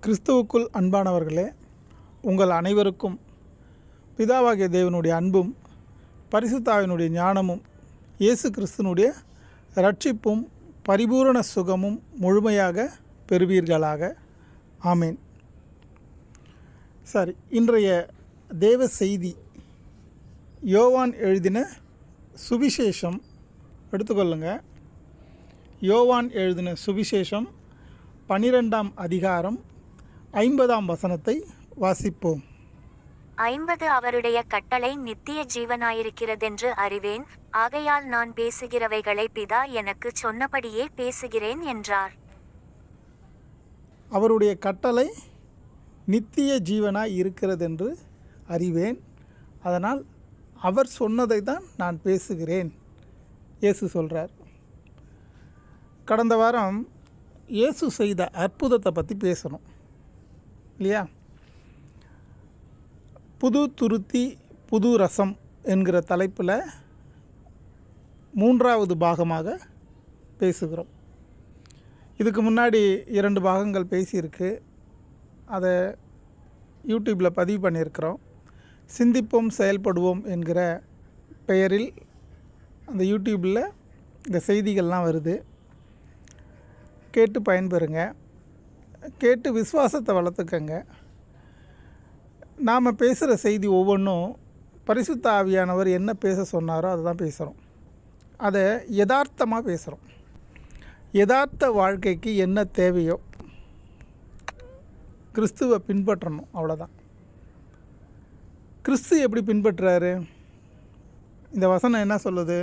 கிறிஸ்துவுக்குள் அன்பானவர்களே, உங்கள் அனைவருக்கும் பிதாவாகிய தேவனுடைய அன்பும் பரிசுத்த ஆவியினுடைய ஞானமும் இயேசு கிறிஸ்துனுடைய இரட்சிப்பும் பரிபூரண சுகமும் முழுமையாக பெறுவீர்களாக. ஆமேன். சரி, இன்றைய தேவ செய்தி யோவான் எழுதின சுவிசேஷம் எடுத்துக்கொள்ளுங்க. யோவான் எழுதின சுவிசேஷம் 12ஆம் அதிகாரம் 50ஆம் வசனத்தை வாசிப்போம். 50 அவருடைய கட்டளை நித்திய ஜீவனாயிருக்கிறதென்று அறிவேன், ஆகையால் நான் பேசுகிறவைகளை பிதா எனக்கு சொன்னபடியே பேசுகிறேன் என்றார். அவருடைய கட்டளை நித்திய ஜீவனாய் இருக்கிறதென்று அறிவேன், அதனால் அவர் சொன்னதை தான் நான் பேசுகிறேன். இயேசு சொல்கிறார். கடந்த வாரம் இயேசு செய்த அற்புதத்தை பற்றி பேசணும் இல்லையா? புது துருத்தி புது ரசம் என்கிற தலைப்பில் 3வது பாகமாக பேசுகிறோம். இதுக்கு முன்னாடி 2 பாகங்கள் பேசியிருக்கு. அதை யூடியூப்பில் பதிவு பண்ணியிருக்கிறோம். சிந்திப்போம் செயல்படுவோம் என்கிற பெயரில் அந்த யூடியூப்பில் இந்த செய்திகள்லாம் வருது. கேட்டு பயன்பெறுங்க, கேட்டு விசுவாசத்தை வளர்த்துக்கங்க. நாம் பேசுகிற செய்தி ஒவ்வொன்றும் பரிசுத்த ஆவியானவர் என்ன பேச சொன்னாரோ அதை தான் பேசுகிறோம். அதை யதார்த்தமாக பேசுகிறோம். யதார்த்த வாழ்க்கைக்கு என்ன தேவையோ கிறிஸ்துவை பின்பற்றணும், அவ்வளோதான். கிறிஸ்து எப்படி பின்பற்றுறாரு? இந்த வசனம் என்ன சொல்லுது?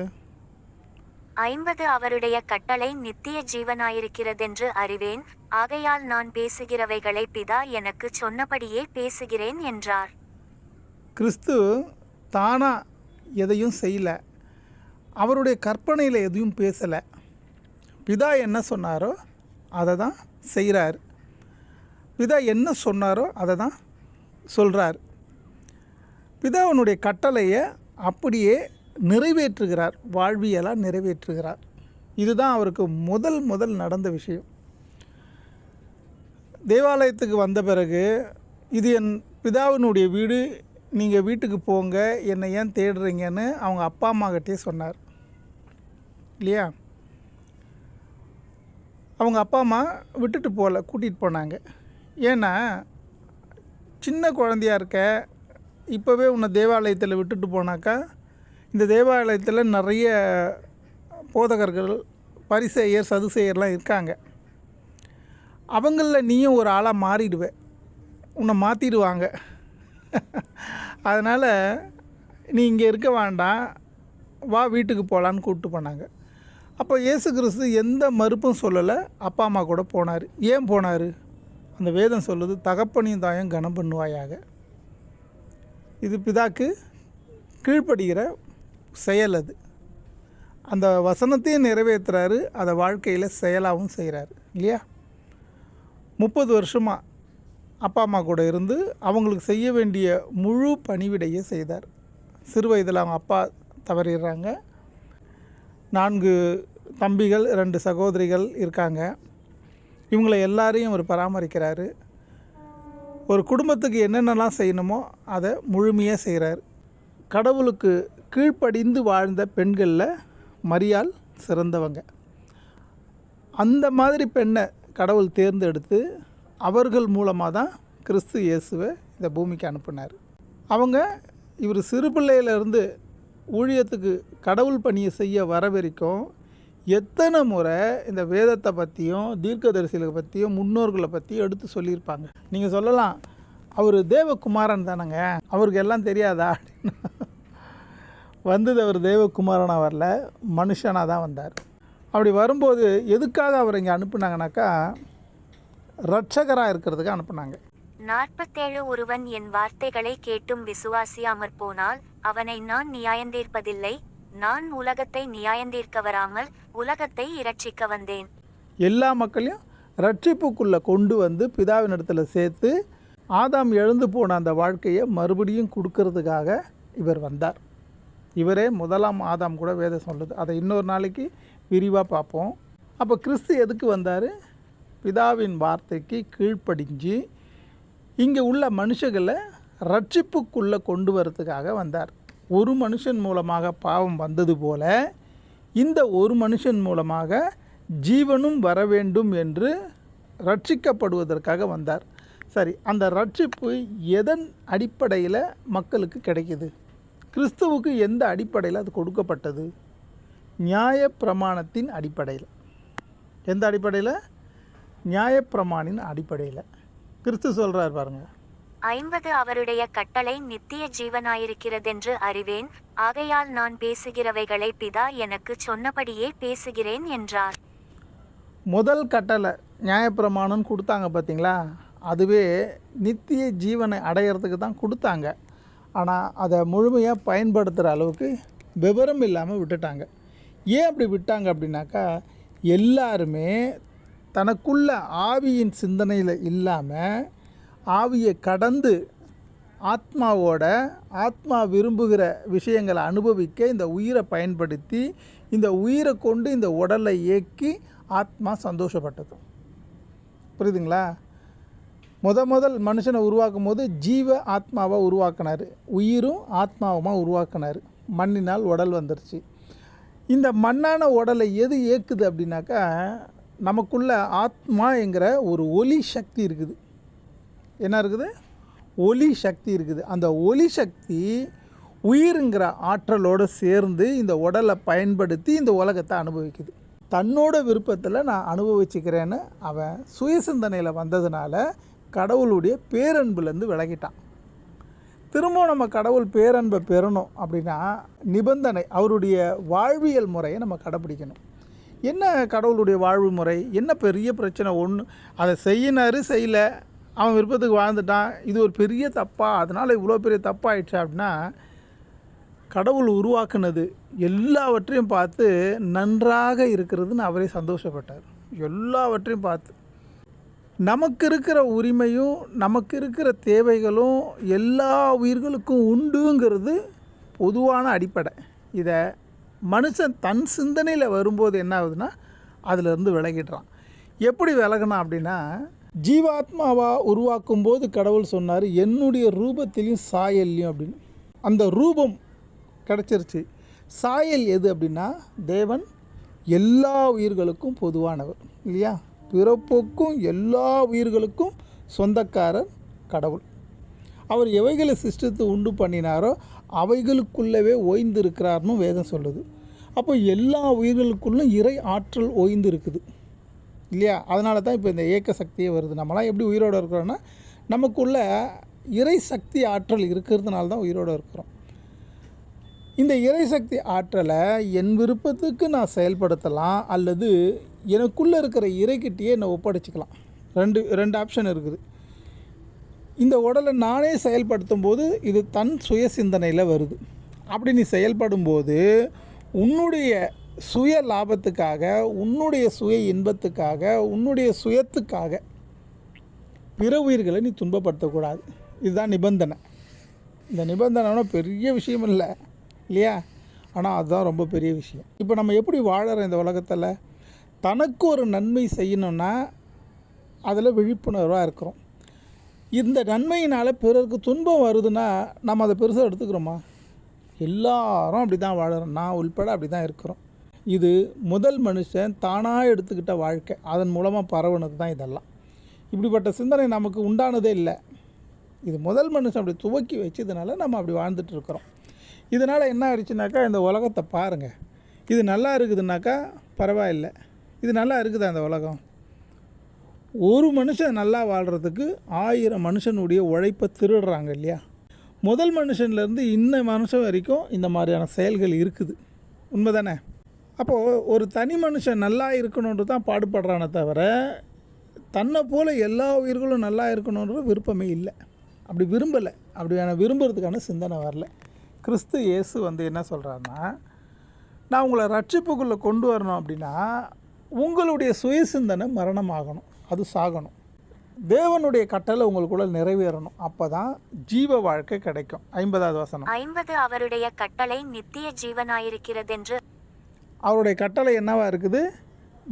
50 அவருடைய கட்டளை நித்திய ஜீவனாயிருக்கிறதென்று அறிவேன், ஆகையால் நான் பேசுகிறவைகளை பிதா எனக்கு சொன்னபடியே பேசுகிறேன் என்றார். கிறிஸ்து தானாக எதையும் செய்யலை, அவருடைய கற்பனையில் எதையும் பேசலை. பிதா என்ன சொன்னாரோ அதை தான் செய்கிறார். பிதா என்ன சொன்னாரோ அதை தான் சொல்கிறார். பிதாவினுடைய கட்டளையை அப்படியே நிறைவேற்றுகிறார், வாழ்வியலாக நிறைவேற்றுகிறார். இதுதான் அவருக்கு முதல் நடந்த விஷயம். தேவாலயத்துக்கு வந்த பிறகு, இது என் பிதாவினுடைய வீடு, நீங்கள் வீட்டுக்கு போங்க, என்னை ஏன் தேடுறீங்கன்னு அவங்க அப்பா அம்மாக்கிட்டே சொன்னார் இல்லையா? அவங்க அப்பா அம்மா விட்டுட்டு போகல, கூட்டிகிட்டு போனாங்க. ஏன்னா சின்ன குழந்தையாக இருக்க, இப்போவே உன்னை தேவாலயத்தில் விட்டுட்டு போனாக்கா இந்த தேவாலயத்தில் நிறைய போதகர்கள், பரிசேயர், சதுசேயர்லாம் இருக்காங்க. அவங்களில் நீயும் ஒரு ஆளாக மாறிடுவே, உன்னை மாற்றிடுவாங்க. அதனால் நீ இங்கே இருக்க வேண்டாம், வா வீட்டுக்கு போகலான்னு கூப்பிட்டு போனாங்க. அப்போ இயேசு கிறிஸ்து எந்த மறுப்பும் சொல்லலை, அப்பா அம்மா கூட போனார். ஏன் போனார்? அந்த வேதம் சொல்லுது, தகப்பனையும் தாயும் கனம் பண்ணுவாயாக. இது பிதாக்கு கீழ்ப்படுகிற செயல். அது அந்த வசனத்தையும் நிறைவேற்றுறாரு, அதை வாழ்க்கையில் செயலாகவும் செய்கிறாரு இல்லையா? 30 வருஷமாக அப்பா அம்மா கூட இருந்து அவங்களுக்கு செய்ய வேண்டிய முழு பணிவிடையை செய்தார். சிறு வயதில் அவங்க அப்பா தவறிடுறாங்க. 4 தம்பிகள், 2 சகோதரிகள் இருக்காங்க. இவங்களை எல்லாரையும் அவர் பராமரிக்கிறாரு. ஒரு குடும்பத்துக்கு என்னென்னலாம் செய்யணுமோ அதை முழுமையாக செய்கிறார். கடவுளுக்கு கீழ்ப்படிந்து வாழ்ந்த பெண்களில் மரியாள் சிறந்தவங்க. அந்த மாதிரி பெண்ணை கடவுள் தேர்ந்தெடுத்து அவர்கள் மூலமாக தான் கிறிஸ்து இயேசுவை இந்த பூமிக்கு அனுப்பினார். அவங்க இவர் சிறு பிள்ளையிலேருந்து ஊழியத்துக்கு கடவுள் பணியை செய்ய வர வரைக்கும் எத்தனை முறை இந்த வேதத்தை பற்றியும் தீர்க்கதரிசிகளை பற்றியும் முன்னோர்களை பற்றியும் எடுத்து சொல்லியிருப்பாங்க. நீங்கள் சொல்லலாம், அவர் தேவகுமாரன் தானேங்க, அவருக்கு எல்லாம் தெரியாதா அப்படின்னு. வந்தது அவர் தேவகுமாரனாக வரல, மனுஷனாக தான் வந்தார். அப்படி வரும்போது எதுக்காக அவர் இங்கே அனுப்புனாங்கனாக்கா, இரட்சகராக இருக்கிறதுக்கு அனுப்புனாங்க. 47 ஒருவன் என் வார்த்தைகளை கேட்டும் விசுவாசியாமற் போனால் அவனை நான் நியாயந்தீர்ப்பதில்லை, நான் உலகத்தை நியாயந்தீர்க்க வராமல் உலகத்தை இரட்சிக்க வந்தேன். எல்லா மக்களையும் ரட்சிப்புக்குள்ளே கொண்டு வந்து பிதாவினிடத்தில் சேர்த்து ஆதாம் எழுந்து போன அந்த வாழ்க்கையை மறுபடியும் கொடுக்கறதுக்காக இவர் வந்தார். இவரே முதலாம் ஆதாம் கூட வேதம் சொல்லுது. அதை இன்னொரு நாளைக்கு விரிவாக பார்ப்போம். அப்போ கிறிஸ்து எதுக்கு வந்தார்? பிதாவின் வார்த்தைக்கு கீழ்ப்படிஞ்சு இங்கே உள்ள மனுஷங்களை ரட்சிப்புக்குள்ளே கொண்டு வரதுக்காக வந்தார். ஒரு மனுஷன் மூலமாக பாவம் வந்தது போல இந்த ஒரு மனுஷன் மூலமாக ஜீவனும் வர வேண்டும் என்று ரட்சிக்கப்படுவதற்காக வந்தார். சரி, அந்த ரட்சிப்பு எதன் அடிப்படையில் மக்களுக்கு கிடைக்குது? கிறிஸ்துவுக்கு எந்த அடிப்படையில் அது கொடுக்கப்பட்டது? நியாயப்பிரமாணத்தின் அடிப்படையில். எந்த அடிப்படையில்? நியாயப்பிரமாணின் அடிப்படையில். கிறிஸ்து சொல்கிறார் பாருங்க, 50 அவருடைய கட்டளை நித்திய ஜீவனாயிருக்கிறதென்று அறிவேன், ஆகையால் நான் பேசுகிறவைகளை பிதா எனக்கு சொன்னபடியே பேசுகிறேன் என்றார். முதல் கட்டளை நியாயப்பிரமாணம் கொடுத்தாங்க பார்த்தீங்களா, அதுவே நித்திய ஜீவனை அடையிறதுக்கு தான் கொடுத்தாங்க. ஆனால் அதை முழுமையாக பயன்படுத்துகிற அளவுக்கு விவரம் இல்லாமல் விட்டுட்டாங்க. ஏன் அப்படி விட்டாங்க அப்படின்னாக்கா, எல்லாருமே தனக்குள்ள ஆவியின் சிந்தனையில் இல்லாமல் ஆவியை கடந்து ஆத்மா விரும்புகிற விஷயங்களை அனுபவிக்க இந்த உயிரை பயன்படுத்தி இந்த உயிரை கொண்டு இந்த உடலை இயக்கி ஆத்மா சந்தோஷப்பட்டது. புரியுதுங்களா? முதல் மனுஷனை உருவாக்கும் போது ஜீவ ஆத்மாவை உருவாக்கினார், உயிரும் ஆத்மாவுமாக உருவாக்கினார். மண்ணினால் உடல் வந்துருச்சு. இந்த மண்ணான உடலை எது இயக்குது அப்படின்னாக்கா, நமக்குள்ள ஆத்மாங்கிற ஒரு ஒளி சக்தி இருக்குது. என்ன இருக்குது? ஒளி சக்தி இருக்குது. அந்த ஒளி சக்தி உயிருங்கிற ஆற்றலோடு சேர்ந்து இந்த உடலை பயன்படுத்தி இந்த உலகத்தை அனுபவிக்குது. தன்னோட விருப்பத்தில் நான் அனுபவிச்சுக்கிறேன்னு அவன் சுயசிந்தனையில் வந்ததுனால கடவுளுடைய பேரன்புலேருந்து விலகிட்டான். திரும்பவும் நம்ம கடவுள் பேரன்பை பெறணும் அப்படின்னா நிபந்தனை, அவருடைய வாழ்வியல் முறையை நம்ம கடைப்பிடிக்கணும். என்ன கடவுளுடைய வாழ்வு முறை? என்ன பெரிய பிரச்சனை? ஒன்று, அதை செய்யலை, அவன் விருப்பத்துக்கு வாழ்ந்துட்டான், இது ஒரு பெரிய தப்பா, அதனால் இவ்வளோ பெரிய தப்பாயிடுச்சு அப்படின்னா, கடவுள் உருவாக்குனது எல்லாவற்றையும் பார்த்து நன்றாக இருக்கிறதுன்னு அவரே சந்தோஷப்பட்டார். எல்லாவற்றையும் பார்த்து நமக்கு இருக்கிற உரிமையும் நமக்கு இருக்கிற தேவைகளும் எல்லா உயிர்களுக்கும் உண்டுங்கிறது பொதுவான அடிப்படை. இதை மனுஷன் தன் சிந்தனையில் வரும்போது என்ன ஆகுதுன்னா அதிலிருந்து விலகிடுறான். எப்படி விலகினான் அப்படின்னா, ஜீவாத்மாவாக உருவாக்கும் போது கடவுள் சொன்னார், என்னுடைய ரூபத்திலையும் சாயல்லையும் அப்படின்னு. அந்த ரூபம் கிடச்சிருச்சு. சாயல் எது அப்படின்னா, தேவன் எல்லா உயிர்களுக்கும் பொதுவானவர் இல்லையா? பிறப்புக்கும் எல்லா உயிர்களுக்கும் சொந்தக்காரர் கடவுள். அவர் எவைகளை சிருஷ்டித்து உண்டு பண்ணினாரோ அவைகளுக்குள்ளவே ஓய்ந்து இருக்கிறார்னு வேதம் சொல்லுது. அப்போ எல்லா உயிர்களுக்குள்ளும் இறை ஆற்றல் ஓய்ந்து இருக்குது இல்லையா? அதனால தான் இப்போ இந்த ஏக்க சக்தியே வருது. நம்மளாம் எப்படி உயிரோடு இருக்கிறோன்னா, நமக்குள்ள இறை சக்தி ஆற்றல் இருக்கிறதுனால தான் உயிரோடு இருக்கிறோம். இந்த இறை சக்தி ஆற்றலை என் விருப்பத்துக்கு நான் செயல்படுத்தலாம், அல்லது எனக்குள்ளே இருக்கிற இறைக்கிட்டேயே என்னை ஒப்படைச்சிக்கலாம். ரெண்டு ஆப்ஷன் இருக்குது. இந்த உடலை நானே செயல்படுத்தும் போது இது தன் சுய சிந்தனையில் வருது. அப்படி நீ செயல்படும்போது உன்னுடைய சுய லாபத்துக்காக, உன்னுடைய சுய இன்பத்துக்காக, உன்னுடைய சுயத்துக்காக பிற உயிர்களை நீ துன்பப்படுத்தக்கூடாது. இதுதான் நிபந்தனை. இந்த நிபந்தனைனா பெரிய விஷயம் இல்லை இல்லையா? ஆனால் அதுதான் ரொம்ப பெரிய விஷயம். இப்போ நம்ம எப்படி வாழறோம் இந்த உலகத்தில்? தனக்கு ஒரு நன்மை செய்யணுன்னா அதில் விழிப்புணர்வாக இருக்கிறோம். இந்த நன்மையினால் பிறருக்கு துன்பம் வருதுன்னா நம்ம அதை பெருசாக எடுத்துக்கிறோமா? எல்லாரும் அப்படி தான் வாழறோம், நான் உள்பட அப்படி தான் இருக்கிறோம். இது முதல் மனுஷன் தானாக எடுத்துக்கிட்ட வாழ்க்கை, அதன் மூலமாக பரவுனது தான் இதெல்லாம். இப்படிப்பட்ட சிந்தனை நமக்கு உண்டானதே இல்லை. இது முதல் மனுஷன் அப்படி துவக்கி வச்சதுனால நம்ம அப்படி வாழ்ந்துட்டுருக்குறோம். இதனால் என்ன ஆயிடுச்சுனாக்கா, இந்த உலகத்தை பாருங்கள். இது நல்லா இருக்குதுனாக்கா பரவாயில்லை, இது நல்லா இருக்குதா இந்த உலகம்? ஒரு மனுஷன் நல்லா வாழ்கிறதுக்கு 1000 மனுஷனுடைய உழைப்பை திருடுறாங்க இல்லையா? முதல் மனுஷன்லேருந்து இன்ன மனுஷன் வரைக்கும் இந்த மாதிரியான செயல்கள் இருக்குது. உண்மை தானே? அப்போது ஒரு தனி மனுஷன் நல்லா இருக்கணுன்றது தான் பாடுபடுறானே தவிர, தன்னை போல் எல்லா உயிர்களும் நல்லா இருக்கணுன்ற விருப்பமே இல்லை. அப்படி விரும்பலை. அப்படியான விரும்புறதுக்கான சிந்தனை வரல. கிறிஸ்து இயேசு என்ன சொல்கிறாருன்னா, நான் உங்களை ரட்சிப்புக்குள்ளே கொண்டு வரணும் அப்படின்னா உங்களுடைய சுய சிந்தனை மரணமாகணும், அது சாகணும். தேவனுடைய கட்டளை உங்களுக்குள்ள நிறைவேறணும். அப்போ தான் ஜீவ வாழ்க்கை கிடைக்கும். 50வது வசனம். 50 அவருடைய கட்டளை நித்திய ஜீவனாயிருக்கிறதென்று. அவருடைய கட்டளை என்னவா இருக்குது?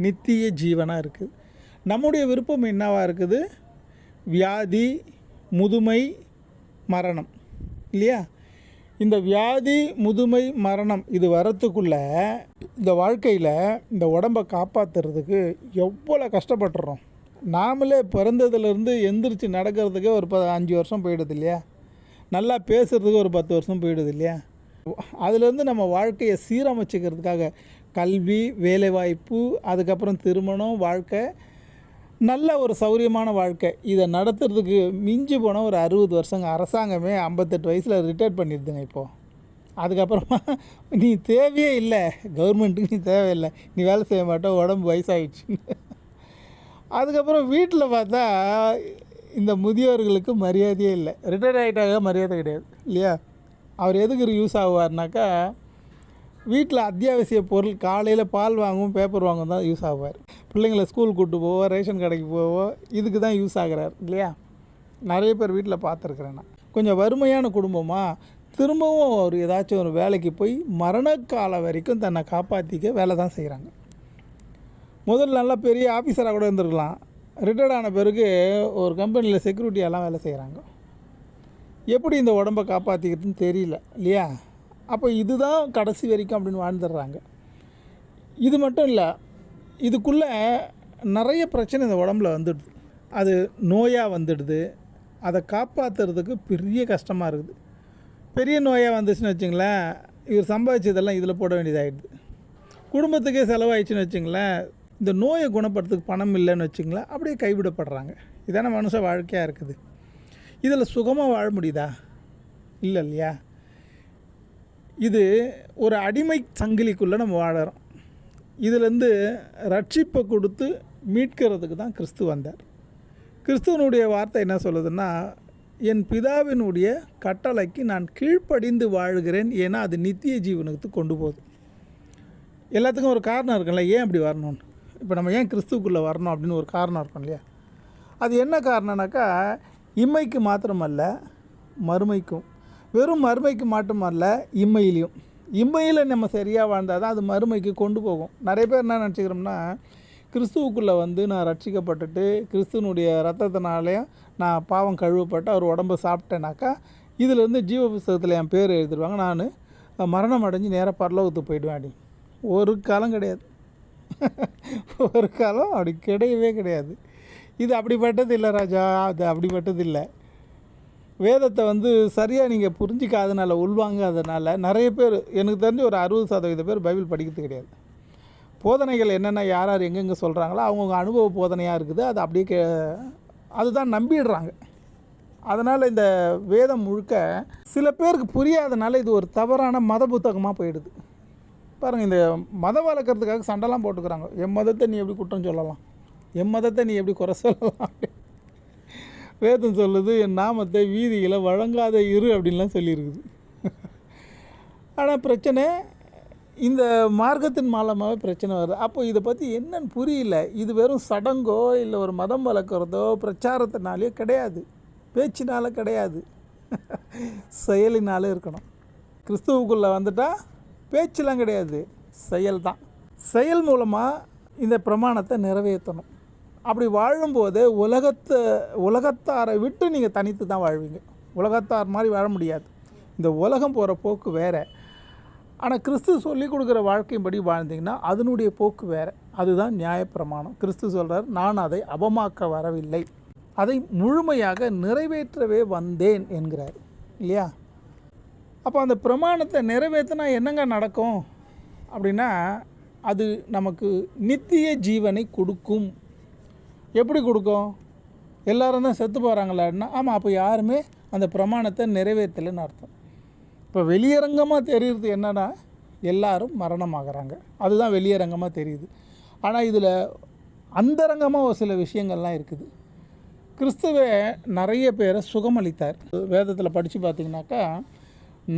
நித்திய ஜீவனாக இருக்குது. நம்முடைய விருப்பம் என்னவா இருக்குது? வியாதி, முதுமை, மரணம் இல்லையா? இந்த வியாதி, முதுமை, மரணம் இது வரத்துக்குள்ளே இந்த வாழ்க்கையில் இந்த உடம்பை காப்பாற்றுறதுக்கு எவ்வளோ கஷ்டப்பட்டுறோம். நாமளே பிறந்ததுலேருந்து எந்திரிச்சு நடக்கிறதுக்கே ஒரு 5 வருஷம் போயிடுது இல்லையா? நல்லா பேசுகிறதுக்கு ஒரு 10 வருஷம் போயிடுது இல்லையா? அதுலேருந்து நம்ம வாழ்க்கையை சீரமைச்சிக்கிறதுக்காக கல்வி, வேலைவாய்ப்பு, அதுக்கப்புறம் திருமணம், வாழ்க்கை, நல்ல ஒரு சௌரியமான வாழ்க்கை, இதை நடத்துறதுக்கு மிஞ்சி போனால் ஒரு 60 வருஷங்க. அரசாங்கமே 58 வயசில் ரிட்டையர்ட் பண்ணிடுதுங்க இப்போது. அதுக்கப்புறமா நீ தேவையே இல்லை, கவர்மெண்ட்டுக்கு நீ தேவையில்லை, நீ வேலை செய்ய மாட்டோம், உடம்பு வயசாகிடுச்சு. அதுக்கப்புறம் வீட்டில் பார்த்தா இந்த முதியோர்களுக்கு மரியாதையே இல்லை. ரிட்டையர்ட் ஆகிட்டாக மரியாதை கிடையாது இல்லையா? அவர் எதுக்கு யூஸ் ஆகுவார்னாக்கா, வீட்டில் அத்தியாவசிய பொருள் காலையில் பால் வாங்கவும் பேப்பர் வாங்கவும் தான் யூஸ் ஆகுவார். பிள்ளைங்களை ஸ்கூல் கூப்பிட்டு போவோம், ரேஷன் கடைக்கு போவோம், இதுக்கு தான் யூஸ் ஆகிறார் இல்லையா? நிறைய பேர் வீட்டில் பார்த்துருக்குறேன் நான். கொஞ்சம் வறுமையான குடும்பமாக திரும்பவும் அவர் ஏதாச்சும் ஒரு வேலைக்கு போய் மரணக்காலம் வரைக்கும் தன்னை காப்பாற்றிக்க வேலை தான் செய்கிறாங்க. முதல்ல நல்லா பெரிய ஆஃபீஸராக கூட இருந்திருக்கலாம். ரிட்டையர்ட் ஆன பிறகு ஒரு கம்பெனியில் செக்யூரிட்டியெல்லாம் வேலை செய்கிறாங்க. எப்படி இந்த உடம்பை காப்பாற்றிக்கிறதுன்னு தெரியல இல்லையா? அப்போ இதுதான் கடைசி வரைக்கும் அப்படின்னு வாழ்ந்துடுறாங்க. இது மட்டும் இல்லை, இதுக்குள்ளே நிறைய பிரச்சனை இந்த உடம்புல வந்துடுது. அது நோயாக வந்துடுது. அதை காப்பாற்றுறதுக்கு பெரிய கஷ்டமாக இருக்குது. பெரிய நோயாக வந்துச்சுன்னு வச்சுங்களேன், இவர் சம்பாதிச்சதெல்லாம் இதில் போட வேண்டியதாகிடுது. குடும்பத்துக்கே செலவாயிடுச்சுன்னு வச்சுங்களேன், இந்த நோயை குணப்படுறதுக்கு பணம் இல்லைன்னு வச்சுங்களேன், அப்படியே கைவிடப்படுறாங்க. இதான மனுஷ வாழ்க்கையாக இருக்குது. இதில் சுகமாக வாழ முடியுதா? இல்லை இல்லையா? இது ஒரு அடிமை சங்கிலிக்குள்ளே நம்ம வாழறோம். இதிலேருந்து ரட்சிப்பை கொடுத்து மீட்கிறதுக்கு தான் கிறிஸ்து வந்தார். கிறிஸ்துவனுடைய வார்த்தை என்ன சொல்லுதுன்னா, என் பிதாவினுடைய கட்டளைக்கு நான் கீழ்ப்படிந்து வாழ்கிறேன், ஏன்னா அது நித்திய ஜீவனுக்கு கொண்டு போகுது. எல்லாத்துக்கும் ஒரு காரணம் இருக்குல்ல, ஏன் அப்படி வரணும்னு. இப்போ நம்ம ஏன் கிறிஸ்துவுக்குள்ளே வரணும் அப்படின்னு ஒரு காரணம் இருக்கும் இல்லையா? அது என்ன காரணம்னாக்கா, இம்மைக்கு மாத்திரமல்ல மறுமைக்கும். வெறும் மறுமைக்கு மட்டுமல்ல, இம்மையிலையும். இம்மையில் நம்ம சரியாக வாழ்ந்தால் தான் அது மறுமைக்கு கொண்டு போகும். நிறைய பேர் என்ன நினச்சிக்கிறோம்னா, கிறிஸ்துவுக்குள்ளே வந்து நான் ரட்சிக்கப்பட்டுட்டு கிறிஸ்துவனுடைய ரத்தத்தினாலேயும் நான் பாவம் கழுவப்பட்டு அவர் உடம்பை சாப்பிட்டேனாக்கா இதிலேருந்து ஜீவ புஸ்தகத்தில் என் பேர் எழுதிடுவாங்க, நான் மரணம் அடைஞ்சு நேராக பரலோகத்துக்கு போயிடுவேன் அப்படின்னு. ஒரு காலம் கிடையாது. ஒரு காலம் அப்படி கிடையவே கிடையாது. இது அப்படிப்பட்டது இல்லை ராஜா, அது அப்படிப்பட்டது இல்லை. வேதத்தை வந்து சரியாக நீங்கள் புரிஞ்சிக்காதனால, உள்வாங்காதனால நிறைய பேர், எனக்கு தெரிஞ்சு ஒரு 60% பேர் பைபிள் படிக்கிறது கிடையாது. போதனைகள் என்னென்ன யார் யார் எங்கெங்கே சொல்கிறாங்களோ அவங்கவுங்க அனுபவ போதனையாக இருக்குது, அது அப்படியே அதுதான் நம்பிடுறாங்க. அதனால் இந்த வேதம் முழுக்க சில பேருக்கு புரியாதனால இது ஒரு தவறான மத புத்தகமாக போயிடுது. பாருங்கள், இந்த மதம் வளர்க்குறதுக்காக சண்டைலாம் போட்டுக்கிறாங்க. என் மதத்தை நீ எப்படி குற்றம் சொல்லலாம், என் மதத்தை நீ எப்படி குறை சொல்லலாம். வேதம் சொல்லுது, என் நாமத்தை வீதிகளை வழங்காத இரு அப்படின்லாம் சொல்லியிருக்குது. ஆனால் பிரச்சனை இந்த மார்க்கத்தின் மூலமாகவே பிரச்சனை வருது. அப்போ இதை பற்றி என்னன்னு புரியல. இது வெறும் சடங்கோ இல்லை ஒரு மதம் வளர்க்குறதோ பிரச்சாரத்தினாலே கிடையாது, பேச்சினால கிடையாது, செயலினாலே இருக்கணும். கிறிஸ்துவுக்குள்ளே வந்துட்டால் பேச்செலாம் கிடையாது, செயல் தான். செயல் மூலமாக இந்த பிரமாணத்தை நிறைவேற்றணும். அப்படி வாழும்போது உலகத்தாரை விட்டு நீங்கள் தனித்து தான் வாழ்வீங்க. உலகத்தார் மாதிரி வாழ முடியாது. இந்த உலகம் போகிற போக்கு வேறு. ஆனால் கிறிஸ்து சொல்லி கொடுக்குற வாழ்க்கையின்படி வாழ்ந்தீங்கன்னா அதனுடைய போக்கு வேறு. அதுதான் நியாயப்பிரமாணம். கிறிஸ்து சொல்கிறார், நான் அதை அபமாக்க வரவில்லை, அதை முழுமையாக நிறைவேற்றவே வந்தேன் என்கிறார் இல்லையா? அப்போ அந்த பிரமாணத்தை நிறைவேற்றினா என்னங்க நடக்கும் அப்படின்னா, அது நமக்கு நித்திய ஜீவனை கொடுக்கும். எப்படி கொடுக்கும்? எல்லோரும் தான் செத்து போகிறாங்களான்னா, ஆமாம், அப்போ யாருமே அந்த பிரமாணத்தை நிறைவேற்றலைன்னு அர்த்தம். இப்போ வெளியரங்கமாக தெரியுறது என்னென்னா, எல்லாரும் மரணமாகறாங்க, அதுதான் வெளியரங்கமாக தெரியுது. ஆனால் இதில் அந்தரங்கமாக ஒரு சில விஷயங்கள்லாம் இருக்குது. கிறிஸ்துவே நிறைய பேரை சுகமளித்தார். வேதத்தில் படித்து பார்த்திங்கனாக்கா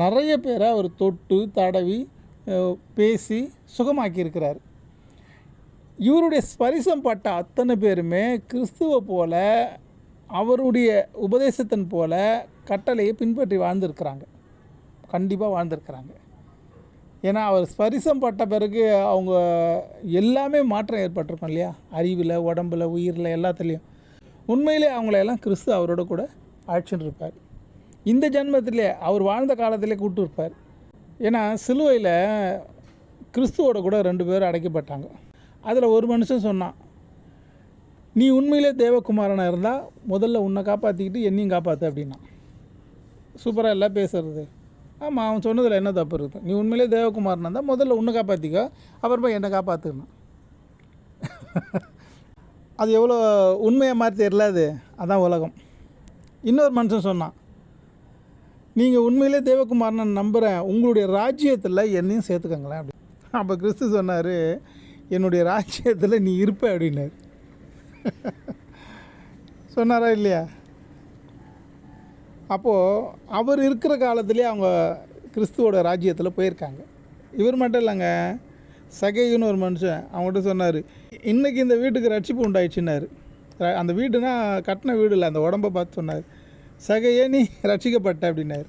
நிறைய பேரை அவர் தொட்டு தடவி பேசி சுகமாக்கியிருக்கிறார். இவருடைய ஸ்பரிசம் பட்ட அத்தனை பேருமே கிறிஸ்துவை போல, அவருடைய உபதேசத்தின் போல கட்டளையை பின்பற்றி வாழ்ந்துருக்கிறாங்க. கண்டிப்பாக வாழ்ந்துருக்கிறாங்க. ஏன்னா அவர் ஸ்பரிசம் பட்ட பிறகு அவங்க எல்லாமே மாற்றம் ஏற்பட்டிருக்கும் இல்லையா, அறிவில், உடம்பில், உயிரில், எல்லாத்துலேயும். உண்மையிலே அவங்களையெல்லாம் கிறிஸ்து அவரோட கூட அழைச்சிட்டு இருப்பார். இந்த ஜென்மத்திலே அவர் வாழ்ந்த காலத்திலே கூப்பிட்டு இருப்பார். ஏன்னா சிலுவையில் கிறிஸ்துவோட கூட 2 பேர் அடைக்கப்பட்டாங்க. அதில் ஒரு மனுஷன் சொன்னான், நீ உண்மையிலே தேவகுமாரனாக இருந்தால் முதல்ல உன்னை காப்பாற்றிக்கிட்டு என்னையும் காப்பாற்று அப்படின்னா. சூப்பராக எல்லாம் பேசுறது. ஆமாம், அவன் சொன்னதில் என்ன தப்பு இருக்குது? நீ உண்மையிலே தேவகுமாரனாக இருந்தால் முதல்ல உன்னை காப்பாற்றிக்கோ, அப்புறமா என்னை காப்பாற்றுக்கணும். அது எவ்வளோ உண்மையை மாதிரி தெரியல, அது அதான் உலகம். இன்னொரு மனுஷன் சொன்னான், நீங்கள் உண்மையிலே தேவகுமாரனை நம்புகிறேன், உங்களுடைய ராஜ்யத்தில் என்னையும் சேர்த்துக்கங்களேன் அப்படி. அப்போ கிறிஸ்து சொன்னார், என்னுடைய ராஜ்யத்தில் நீ இருப்ப அப்படின்னாரு. சொன்னாரா இல்லையா? அப்போது அவர் இருக்கிற காலத்துலேயே அவங்க கிறிஸ்துவோட ராஜ்யத்தில் போயிருக்காங்க. இவர் மட்டும் இல்லைங்க, சகைன்னு ஒரு மனுஷன் அவங்ககிட்ட சொன்னார், இன்றைக்கி இந்த வீட்டுக்கு ரட்சிப்பு உண்டாயிடுச்சுன்னாரு. அந்த வீடுனா கட்டின வீடு இல்லை, அந்த உடம்பை பார்த்து சொன்னார், சகையே நீ ரட்சிக்கப்பட்ட அப்படின்னாரு.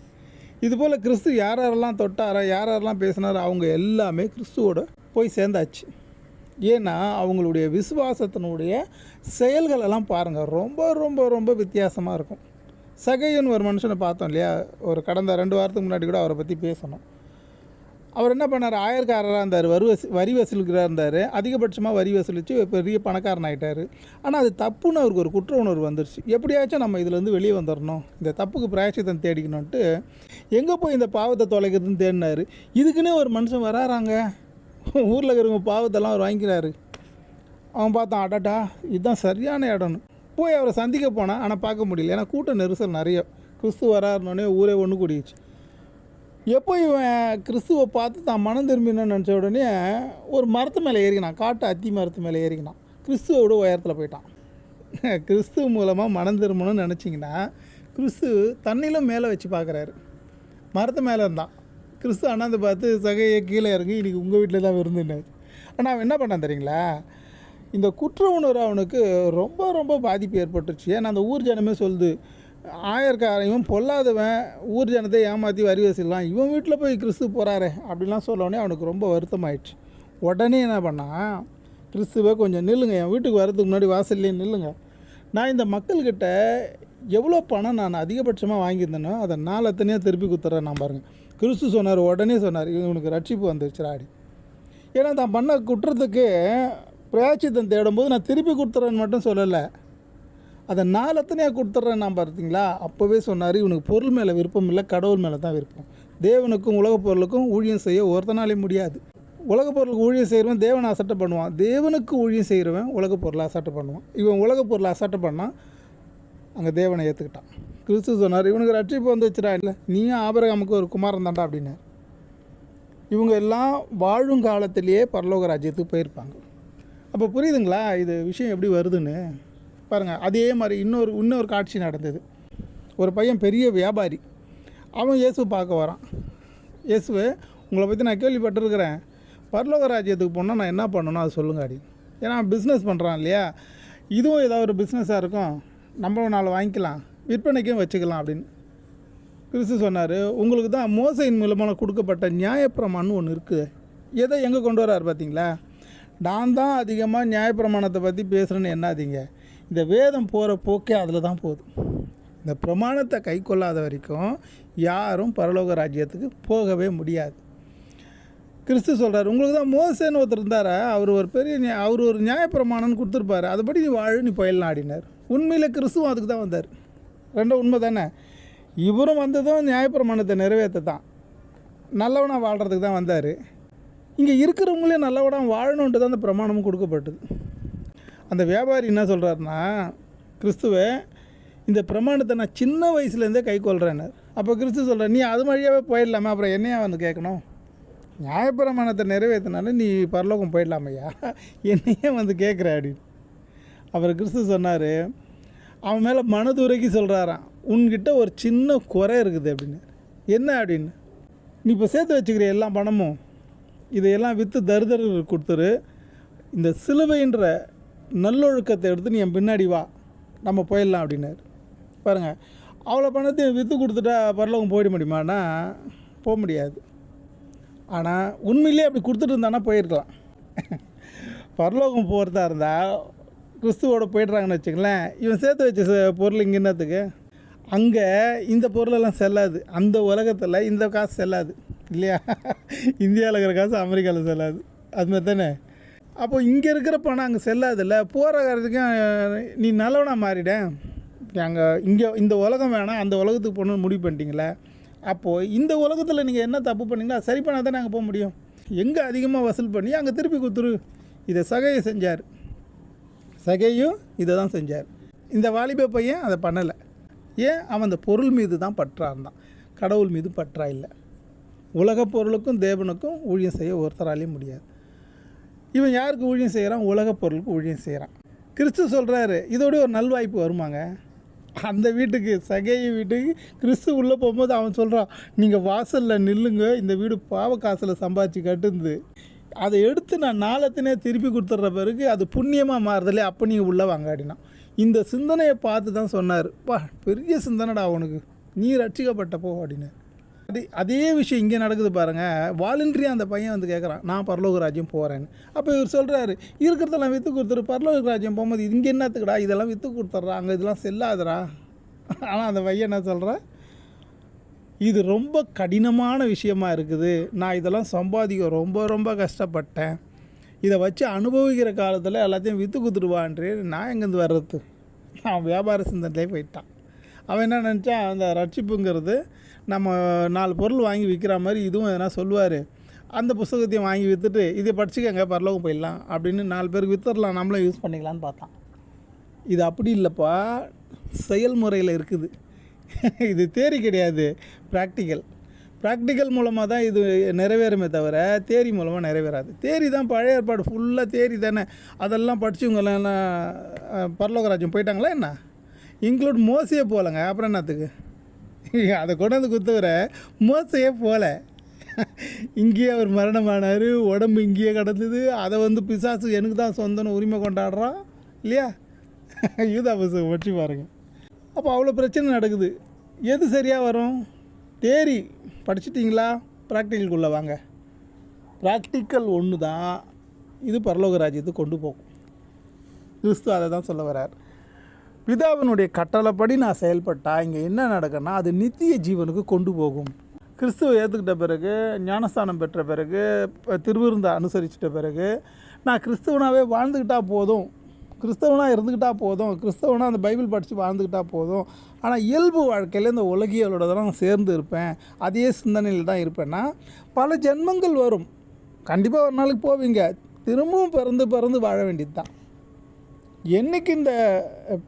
இதுபோல் கிறிஸ்து யாரெல்லாம் தொட்டாரோ, யாரெல்லாம் பேசினாரோ அவங்க எல்லாமே கிறிஸ்துவோட போய் சேர்ந்தாச்சு. ஏன்னா அவங்களுடைய விசுவாசத்தினுடைய செயல்களெல்லாம் பாருங்கள், ரொம்ப ரொம்ப ரொம்ப வித்தியாசமாக இருக்கும். சகைன்னு ஒரு மனுஷனை பார்த்தோம் இல்லையா, ஒரு கடந்த 2 வாரத்துக்கு முன்னாடி கூட அவரை பற்றி பேசணும். அவர் என்ன பண்ணார், ஆயர்காரராக இருந்தார், வரி வசூலுக்காக இருந்தார். அதிகபட்சமாக வரி வசூலித்து பெரிய பணக்காரன் ஆகிட்டார். ஆனால் அது தப்புன்னு அவருக்கு ஒரு குற்ற உணர்வு வந்துருச்சு. எப்படியாச்சும் நம்ம இதிலேருந்து வெளியே வந்துடணும், இந்த தப்புக்கு பிராயச்சித்தம் தேடிக்கணுன்ட்டு எங்கே போய் இந்த பாவத்தை தொலைக்கிறதுன்னு தேடினார். இதுக்குன்னே ஒரு மனுஷன் வராறாங்க, ஊரில் இருக்கிறவங்க பாவத்தெல்லாம் அவர் வாங்கிக்கிறாரு. அவன் பார்த்தான், அடட்டா இதுதான் சரியான இடம்னு போய் அவரை சந்திக்க போனான். ஆனால் பார்க்க முடியல, ஏன்னா கூட்ட நெரிசல் நிறைய. கிறிஸ்து வராருனோடனே ஊரே ஒன்று கூடிடுச்சு. எப்போ இவன் கிறிஸ்துவை பார்த்து தான் மனம் திரும்பினு நினச்ச உடனே ஒரு மரத்து மேலே ஏறிக்கினான், காட்டு அத்தி மரத்து மேலே ஏறிக்கினான். கிறிஸ்துவோட உயரத்தில் போயிட்டான். கிறிஸ்துவ மூலமாக மனம் திரும்பணும்னு நினச்சிங்கன்னா கிறிஸ்து தண்ணியிலும் மேலே வச்சு பார்க்குறாரு. மரத்து மேலே இருந்தான். கிறிஸ்து அண்ணாந்து பார்த்து, சகையை கீழே இறங்கி இன்றைக்கி உங்கள் வீட்டில் தான் விருந்துனார். ஆனால் அவன் என்ன பண்ணான் தெரியுங்களா, இந்த குற்ற உணர்வு அவனுக்கு ரொம்ப ரொம்ப பாதிப்பு ஏற்பட்டுருச்சு. ஏன்னா அந்த ஊர் ஜனமே சொல்லுது, ஆயர்காரையும் பொல்லாதவன் ஊர் ஜனத்தை ஏமாற்றி வரி வசூலாம், இவன் வீட்டில் போய் கிறிஸ்து போகிறாரே அப்படிலாம் சொல்லவுடனே அவனுக்கு ரொம்ப வருத்தமாயிடுச்சு. உடனே என்ன பண்ணான், கிறிஸ்துவை கொஞ்சம் நில்லுங்க, என் வீட்டுக்கு வரதுக்கு முன்னாடி வாசல்லையே நில்லுங்க, நான் இந்த மக்கள்கிட்ட எவ்வளோ பணம் நான் அதிகபட்சமாக வாங்கியிருந்தேனோ அதை 4 எத்தனையோ திருப்பி கொடுத்துட்றேன் நான் பாருங்கள். கிறிஸ்து சொன்னார், உடனே சொன்னார், இவனுக்கு ரட்சிப்பு வந்துருச்சுடா அப்படி. ஏன்னா தான் பண்ண குற்றத்துக்கு பிராயச்சித்தம் தேடும்போது நான் திருப்பி கொடுத்துட்றேன்னு மட்டும் சொல்லலை, அதை 4 எத்தனையாக கொடுத்துட்றேன் நான் பார்த்தீங்களா. அப்போவே சொன்னார், இவனுக்கு பொருள் மேலே விருப்பம் இல்லை, கடவுள் மேலே தான் விருப்பம். தேவனுக்கும் உலகப் பொருளுக்கும் ஊழியம் செய்ய ஒருத்தனாலே முடியாது. உலகப் பொருளுக்கு ஊழியம் செய்கிறவன் தேவனை அசட்டை பண்ணுவான், தேவனுக்கு ஊழியம் செய்கிறவன் உலகப் பொருளை அசட்டை பண்ணுவான். இவன் உலகப் பொருளை அசட்டை பண்ணால் அங்கே தேவனை ஏற்றுக்கிட்டான். கிறிஸ்து சொன்னார், இவனுக்கு ரட்சிப்பு வந்துச்சுடா, இல்லை நீயும் ஆபிரகாமுக்கு ஒரு குமாரன் தாண்டா அப்படின்னு. இவங்க எல்லாம் வாழும் காலத்திலேயே பரலோக ராஜ்யத்துக்கு போயிருப்பாங்க. அப்போ புரியுதுங்களா இது விஷயம் எப்படி வருதுன்னு பாருங்கள். அதே மாதிரி இன்னொரு காட்சி நடந்தது. ஒரு பையன் பெரிய வியாபாரி, அவன் இயேசுவை பார்க்க வரான். இயேசுவை, உங்களை பற்றி நான் கேள்விப்பட்டிருக்கிறேன், பரலோக ராஜ்யத்துக்கு போனால் நான் என்ன பண்ணணும் அதை சொல்லுங்க அப்படி. ஏன்னா பிஸ்னஸ் பண்ணுறான் இல்லையா, இதுவும் ஏதாவது ஒரு பிஸ்னஸாக இருக்கும், நம்ம 4 வாங்கிக்கலாம், விற்பனைக்கும் வச்சுக்கலாம் அப்படின்னு. கிறிஸ்து சொன்னார், உங்களுக்கு தான் மோசையின் மூலமாக கொடுக்கப்பட்ட நியாயப்பிரமாணம்னு ஒன்று இருக்குது. எதை எங்கே கொண்டு வராரு பார்த்தீங்களா. நான் தான் அதிகமாக நியாயப்பிரமாணத்தை பற்றி பேசுகிறேன்னு என்னாதீங்க, இந்த வேதம் போகிற போக்கே அதில் தான் போகுது. இந்த பிரமாணத்தை கை கொள்ளாத வரைக்கும் யாரும் பரலோக ராஜ்யத்துக்கு போகவே முடியாது. கிறிஸ்து சொல்கிறார், உங்களுக்கு தான் மோசேன்னு ஒருத்தர் இருந்தார், அவர் ஒரு நியாயப்பிரமாணம்னு கொடுத்துருப்பாரு, அதுபடி நீ வாழு, நீ போயிடலாம் அப்படின்னார். உண்மையில் கிறிஸ்துவும் அதுக்கு தான் வந்தார். ரெண்டும் உண்மை தானே. இவரும் வந்ததும் நியாயப்பிரமாணத்தை நிறைவேற்ற தான், நல்லவனாக வாழ்கிறதுக்கு தான் வந்தார். இங்கே இருக்கிறவங்களே நல்லவனாக வாழணுன்ட்டு தான் அந்த பிரமாணமும் கொடுக்கப்பட்டது. அந்த வியாபாரி என்ன சொல்கிறாருன்னா, கிறிஸ்துவை இந்த பிரமாணத்தை நான் சின்ன வயசுலேருந்தே கை கொள்கிறேன்னார். அப்போ கிறிஸ்து சொல்கிறார், நீ அது வழியாகவே போயிடலாமா, அப்புறம் என்னையா வந்து கேட்கணும், நியாயப்பிரமாணத்தை நிறைவேற்றினாலும் நீ பரலோகம் போயிடலாமையா, என்னையே வந்து கேட்குற அப்படின்னு. அப்புறம் கிறிஸ்து சொன்னார், அவன் மேலே மனதுரைக்கி சொல்கிறாராம், உன்கிட்ட ஒரு சின்ன குறை இருக்குது அப்படின்னு. என்ன அப்படின்னு, நீ இப்போ சேர்த்து வச்சுக்கிற எல்லா பணமும் இதையெல்லாம் விற்று தருதருக்கு கொடுத்துரு, இந்த சிலுவைன்ற நல்லொழுக்கத்தை எடுத்து நீ என் பின்னாடி வா, நம்ம போயிடலாம் அப்படின்னாரு. பாருங்கள், அவ்வளோ பணத்தையும் விற்று கொடுத்துட்டா பரலோகம் போயிட முடியுமானா போக முடியாது. ஆனால் உண்மையிலே அப்படி கொடுத்துட்டு இருந்தானா போயிருக்கலாம். பரலோகம் போகிறதா இருந்தால் கிறிஸ்துவோட போய்ட்றாங்கன்னு வச்சுங்களேன், இவன் சேர்த்து வச்ச பொருள் இங்கே என்னத்துக்கு? அங்கே இந்த பொருளெல்லாம் செல்லாது. அந்த உலகத்தில் இந்த காசு செல்லாது இல்லையா? இந்தியாவில் இருக்கிற காசு அமெரிக்காவில் செல்லாது. அதுமாதிரி தானே. அப்போ இங்கே இருக்கிற பணம் அங்கே செல்லாதில்ல. போகிற காலத்துக்கும் நீ நல்லவனாக மாறிட. அங்கே இந்த உலகம் வேணாம், அந்த உலகத்துக்கு போகணுன்னு முடிவு பண்ணிட்டீங்களே. அப்போது இந்த உலகத்தில் நீங்கள் என்ன தப்பு பண்ணிங்களா சரி பண்ணால் தானே அங்கே போக முடியும். எங்கே அதிகமாக வசூல் பண்ணி அங்கே திருப்பி கொடுத்துரு. இதை சகையை செஞ்சார். சகையும் இதை தான் செஞ்சார். இந்த வாலிப பையன் அதை பண்ணலை. ஏன்? அவன் அந்த பொருள் மீது தான் பற்றா இருந்தான், கடவுள் மீது பற்றா இல்லை. உலக பொருளுக்கும் தேவனுக்கும் ஊழியம் செய்ய ஒருத்தராலையும் முடியாது. இவன் யாருக்கு ஊழியம் செய்கிறான்? உலக பொருளுக்கு ஊழியம் செய்கிறான். கிறிஸ்து சொல்கிறாரு, இதோட ஒரு நல்வாய்ப்பு வருமாங்க. அந்த வீட்டுக்கு, சகைய வீட்டுக்கு கிறிஸ்து உள்ளே போகும்போது அவன் சொல்கிறான், நீங்கள் வாசலில் நில்லுங்க, இந்த வீடு பாவ காசில் சம்பாதிச்சு கட்டுந்து, அதை எடுத்து நான் நாளத்தினே திருப்பி கொடுத்துட்ற பிறகு அது புண்ணியமாக மாறுதலே, அப்போ நீங்கள் உள்ளே வாங்க அப்படின்னா. இந்த சிந்தனையை பார்த்து தான் சொன்னார், பா பெரிய சிந்தனைடா அவனுக்கு, நீ ரட்சிக்கப்பட்டப்போ அப்படின்னு. அதே விஷயம் இங்கே நடக்குது பாருங்கள். வாலண்டரியாக அந்த பையன் வந்து கேட்குறான், நான் பரலோக ராஜ்யம் போகிறேன்னு. அப்போ இவர் சொல்கிறாரு, இருக்கிறதெல்லாம் விற்று கொடுத்துரு, பரலோக ராஜ்யம் போகும்போது இங்கே என்னத்துக்குடா, இதெல்லாம் விற்று கொடுத்துட்றா, அங்கே இதெல்லாம் செல்லாதுடா. ஆனால் அந்த பையன் என்ன சொல்கிறான், இது ரொம்ப கடினமான விஷயமா இருக்குது, நான் இதெல்லாம் சம்பாதிக்க ரொம்ப ரொம்ப கஷ்டப்பட்டேன், இதை வச்சு அனுபவிக்கிற காலத்தில் எல்லாத்தையும் விற்று கொடுத்துடுவான்றே, நான் எங்கேருந்து வர்றது? அவன் வியாபார சிந்தனையிலே போயிட்டான். அவன் என்ன நினச்சான், அந்த ரட்சிப்புங்கிறது நம்ம 4 பொருள் வாங்கி விற்கிற மாதிரி இதுவும் எதனா சொல்லுவார், அந்த புத்தகத்தையும் வாங்கி விற்றுட்டு இதை படிச்சுக்கங்க பரலோகம் போயிடலாம் அப்படின்னு 4 பேருக்கு விற்றுடலாம், நம்மளும் யூஸ் பண்ணிக்கலான்னு பார்த்தான். இது அப்படி இல்லைப்பா, செயல்முறையில் இருக்குது. இது தேரி கிடையாது, ப்ராக்டிக்கல் மூலமாக தான் இது நிறைவேறுமே தவிர தேரி மூலமாக நிறைவேறாது. தேரி தான் பழைய ஏற்பாடு ஃபுல்லாக தேரி தானே. அதெல்லாம் படித்தவங்களாம் பரலோகராஜ்யம் போயிட்டாங்களா என்ன? இன்க்ளூட் மோசையே போகலங்க, அப்புறம் என்னத்துக்கு? அதை கொண்டு வந்து குத்துவர மோசையே போகல. இங்கேயே அவர் மரணமானார், உடம்பு இங்கேயே கிடந்தது, அதை வந்து பிசாசு எனக்கு தான் சொந்தன்னு உரிமை கொண்டாடுறான் இல்லையா? யூதா புஸ்தகம் வச்சு பாருங்கள். அப்போ அவ்வளோ பிரச்சனை நடக்குது. எது சரியாக வரும்? தேரி படிச்சிட்டிங்களா, ப்ராக்டிக்கலுக்குள்ளே வாங்க. ப்ராக்டிக்கல் ஒன்று தான் இது பரலோக ராஜ்யத்துக்கு கொண்டு போகும். கிறிஸ்து அதை தான் சொல்ல வர்றார். பிதாவினுடைய கட்டளைப்படி நான் செயல்பட்டால் இங்கே என்ன நடக்குன்னா அது நித்திய ஜீவனுக்கு கொண்டு போகும். கிறிஸ்துவை ஏற்றுக்கிட்ட பிறகு, ஞானஸ்தானம் பெற்ற பிறகு, திருவிருந்தை அனுசரிச்சிட்ட பிறகு நான் கிறிஸ்தவனாகவே வாழ்ந்துக்கிட்டால் போதும், கிறிஸ்தவனாக இருந்துக்கிட்டால் போதும், கிறிஸ்தவனாக அந்த பைபிள் படித்து வாழ்ந்துக்கிட்டால் போதும், ஆனால் இயல்பு வாழ்க்கையில் இந்த உலகியலோட தான் நான் சேர்ந்து இருப்பேன், அதே சிந்தனையில் தான் இருப்பேன்னா பல ஜென்மங்கள் வரும். கண்டிப்பாக ஒரு நாளைக்கு போவீங்க, திரும்பவும் பிறந்து வாழ வேண்டியது தான். என்றைக்கு இந்த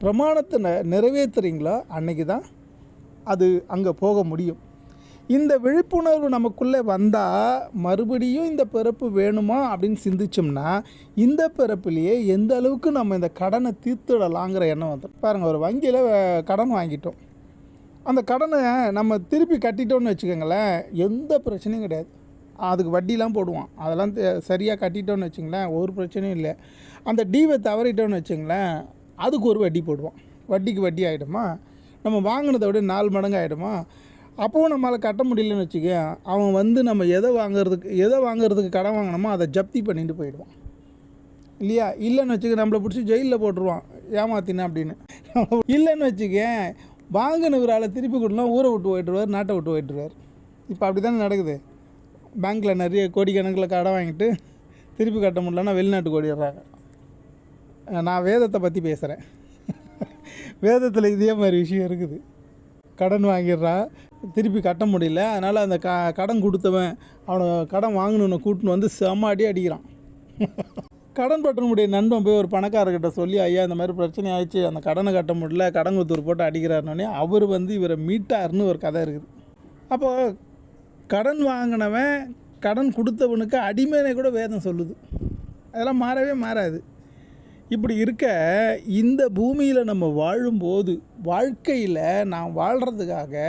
பிரமாணத்தை நிறைவேற்றுறீங்களோ அன்றைக்கி தான் அது அங்கே போக முடியும். இந்த விழிப்புணர்வு நமக்குள்ளே வந்தால் மறுபடியும் இந்த பிறப்பு வேணுமா அப்படின்னு சிந்திச்சோம்னா இந்த பிறப்பிலேயே எந்த அளவுக்கு நம்ம இந்த கடனை தீர்த்துடலாங்கிற எண்ணம் வந்துடும். பாருங்கள், ஒரு வங்கியில் கடன் வாங்கிட்டோம், அந்த கடனை நம்ம திருப்பி கட்டிட்டோன்னு வச்சுக்கோங்களேன், எந்த பிரச்சனையும் கிடையாது. அதுக்கு வட்டிலாம் போடுவான், அதெல்லாம் சரியாக கட்டிட்டோன்னு வச்சுங்களேன், ஒரு பிரச்சனையும் இல்லை. அந்த டீவை தவறிட்டோன்னு வச்சுங்களேன், அதுக்கு ஒரு வட்டி போடுவான், வட்டிக்கு வட்டி ஆகிடுமா, நம்ம வாங்கினதை விட 4 மடங்கு ஆகிடுமா. அப்போவும் நம்மளால் கட்ட முடியலன்னு வச்சுக்க, அவன் வந்து நம்ம எதை வாங்குறதுக்கு கடன் வாங்கினோமோ அதை ஜப்தி பண்ணிட்டு போயிடுவான் இல்லையா? இல்லைன்னு வச்சுக்க, நம்மளை பிடிச்சி ஜெயிலில் போட்டுருவான் ஏமாத்தினா அப்படின்னு. இல்லைன்னு வச்சுக்க, வாங்கினவரால் திருப்பி கொடுக்கலாம், ஊரை விட்டு போயிட்டுருவார், நாட்டை விட்டு போயிட்டுருவார். இப்போ அப்படி தானே நடக்குது. பேங்க்கில் நிறைய கோடிக்கணக்கில் கடன் வாங்கிட்டு திருப்பி கட்ட முடியலன்னா வெளிநாட்டுக்கு ஓடிடுறாங்க. நான் வேதத்தை பற்றி பேசுகிறேன். வேதத்தில் இதே மாதிரி விஷயம் இருக்குது. கடன் வாங்கிடுறான், திருப்பி கட்ட முடியல, அதனால் அந்த கடன் கொடுத்தவன் அவனை கடன் வாங்கினவனை கூட்டின்னு வந்து செம்ம அடிக்கிறான். கடன் பற்றனுடைய நண்பன் போய் ஒரு பணக்காரர்கிட்ட சொல்லி, ஐயா இந்த மாதிரி பிரச்சனை ஆயிடுச்சு, அந்த கடனை கட்ட முடியல, கடன் குத்தூர் போட்டு அடிக்கிறாருனோடனே அவர் வந்து இவரை மீட்டார்னு ஒரு கதை இருக்குது. அப்போது கடன் வாங்கினவன் கடன் கொடுத்தவனுக்கு அடிமையை கூட வேதம் சொல்லுது. அதெல்லாம் மாறவே மாறாது. இப்படி இருக்க இந்த பூமியில் நம்ம வாழும்போது வாழ்க்கையில் நான் வாழ்கிறதுக்காக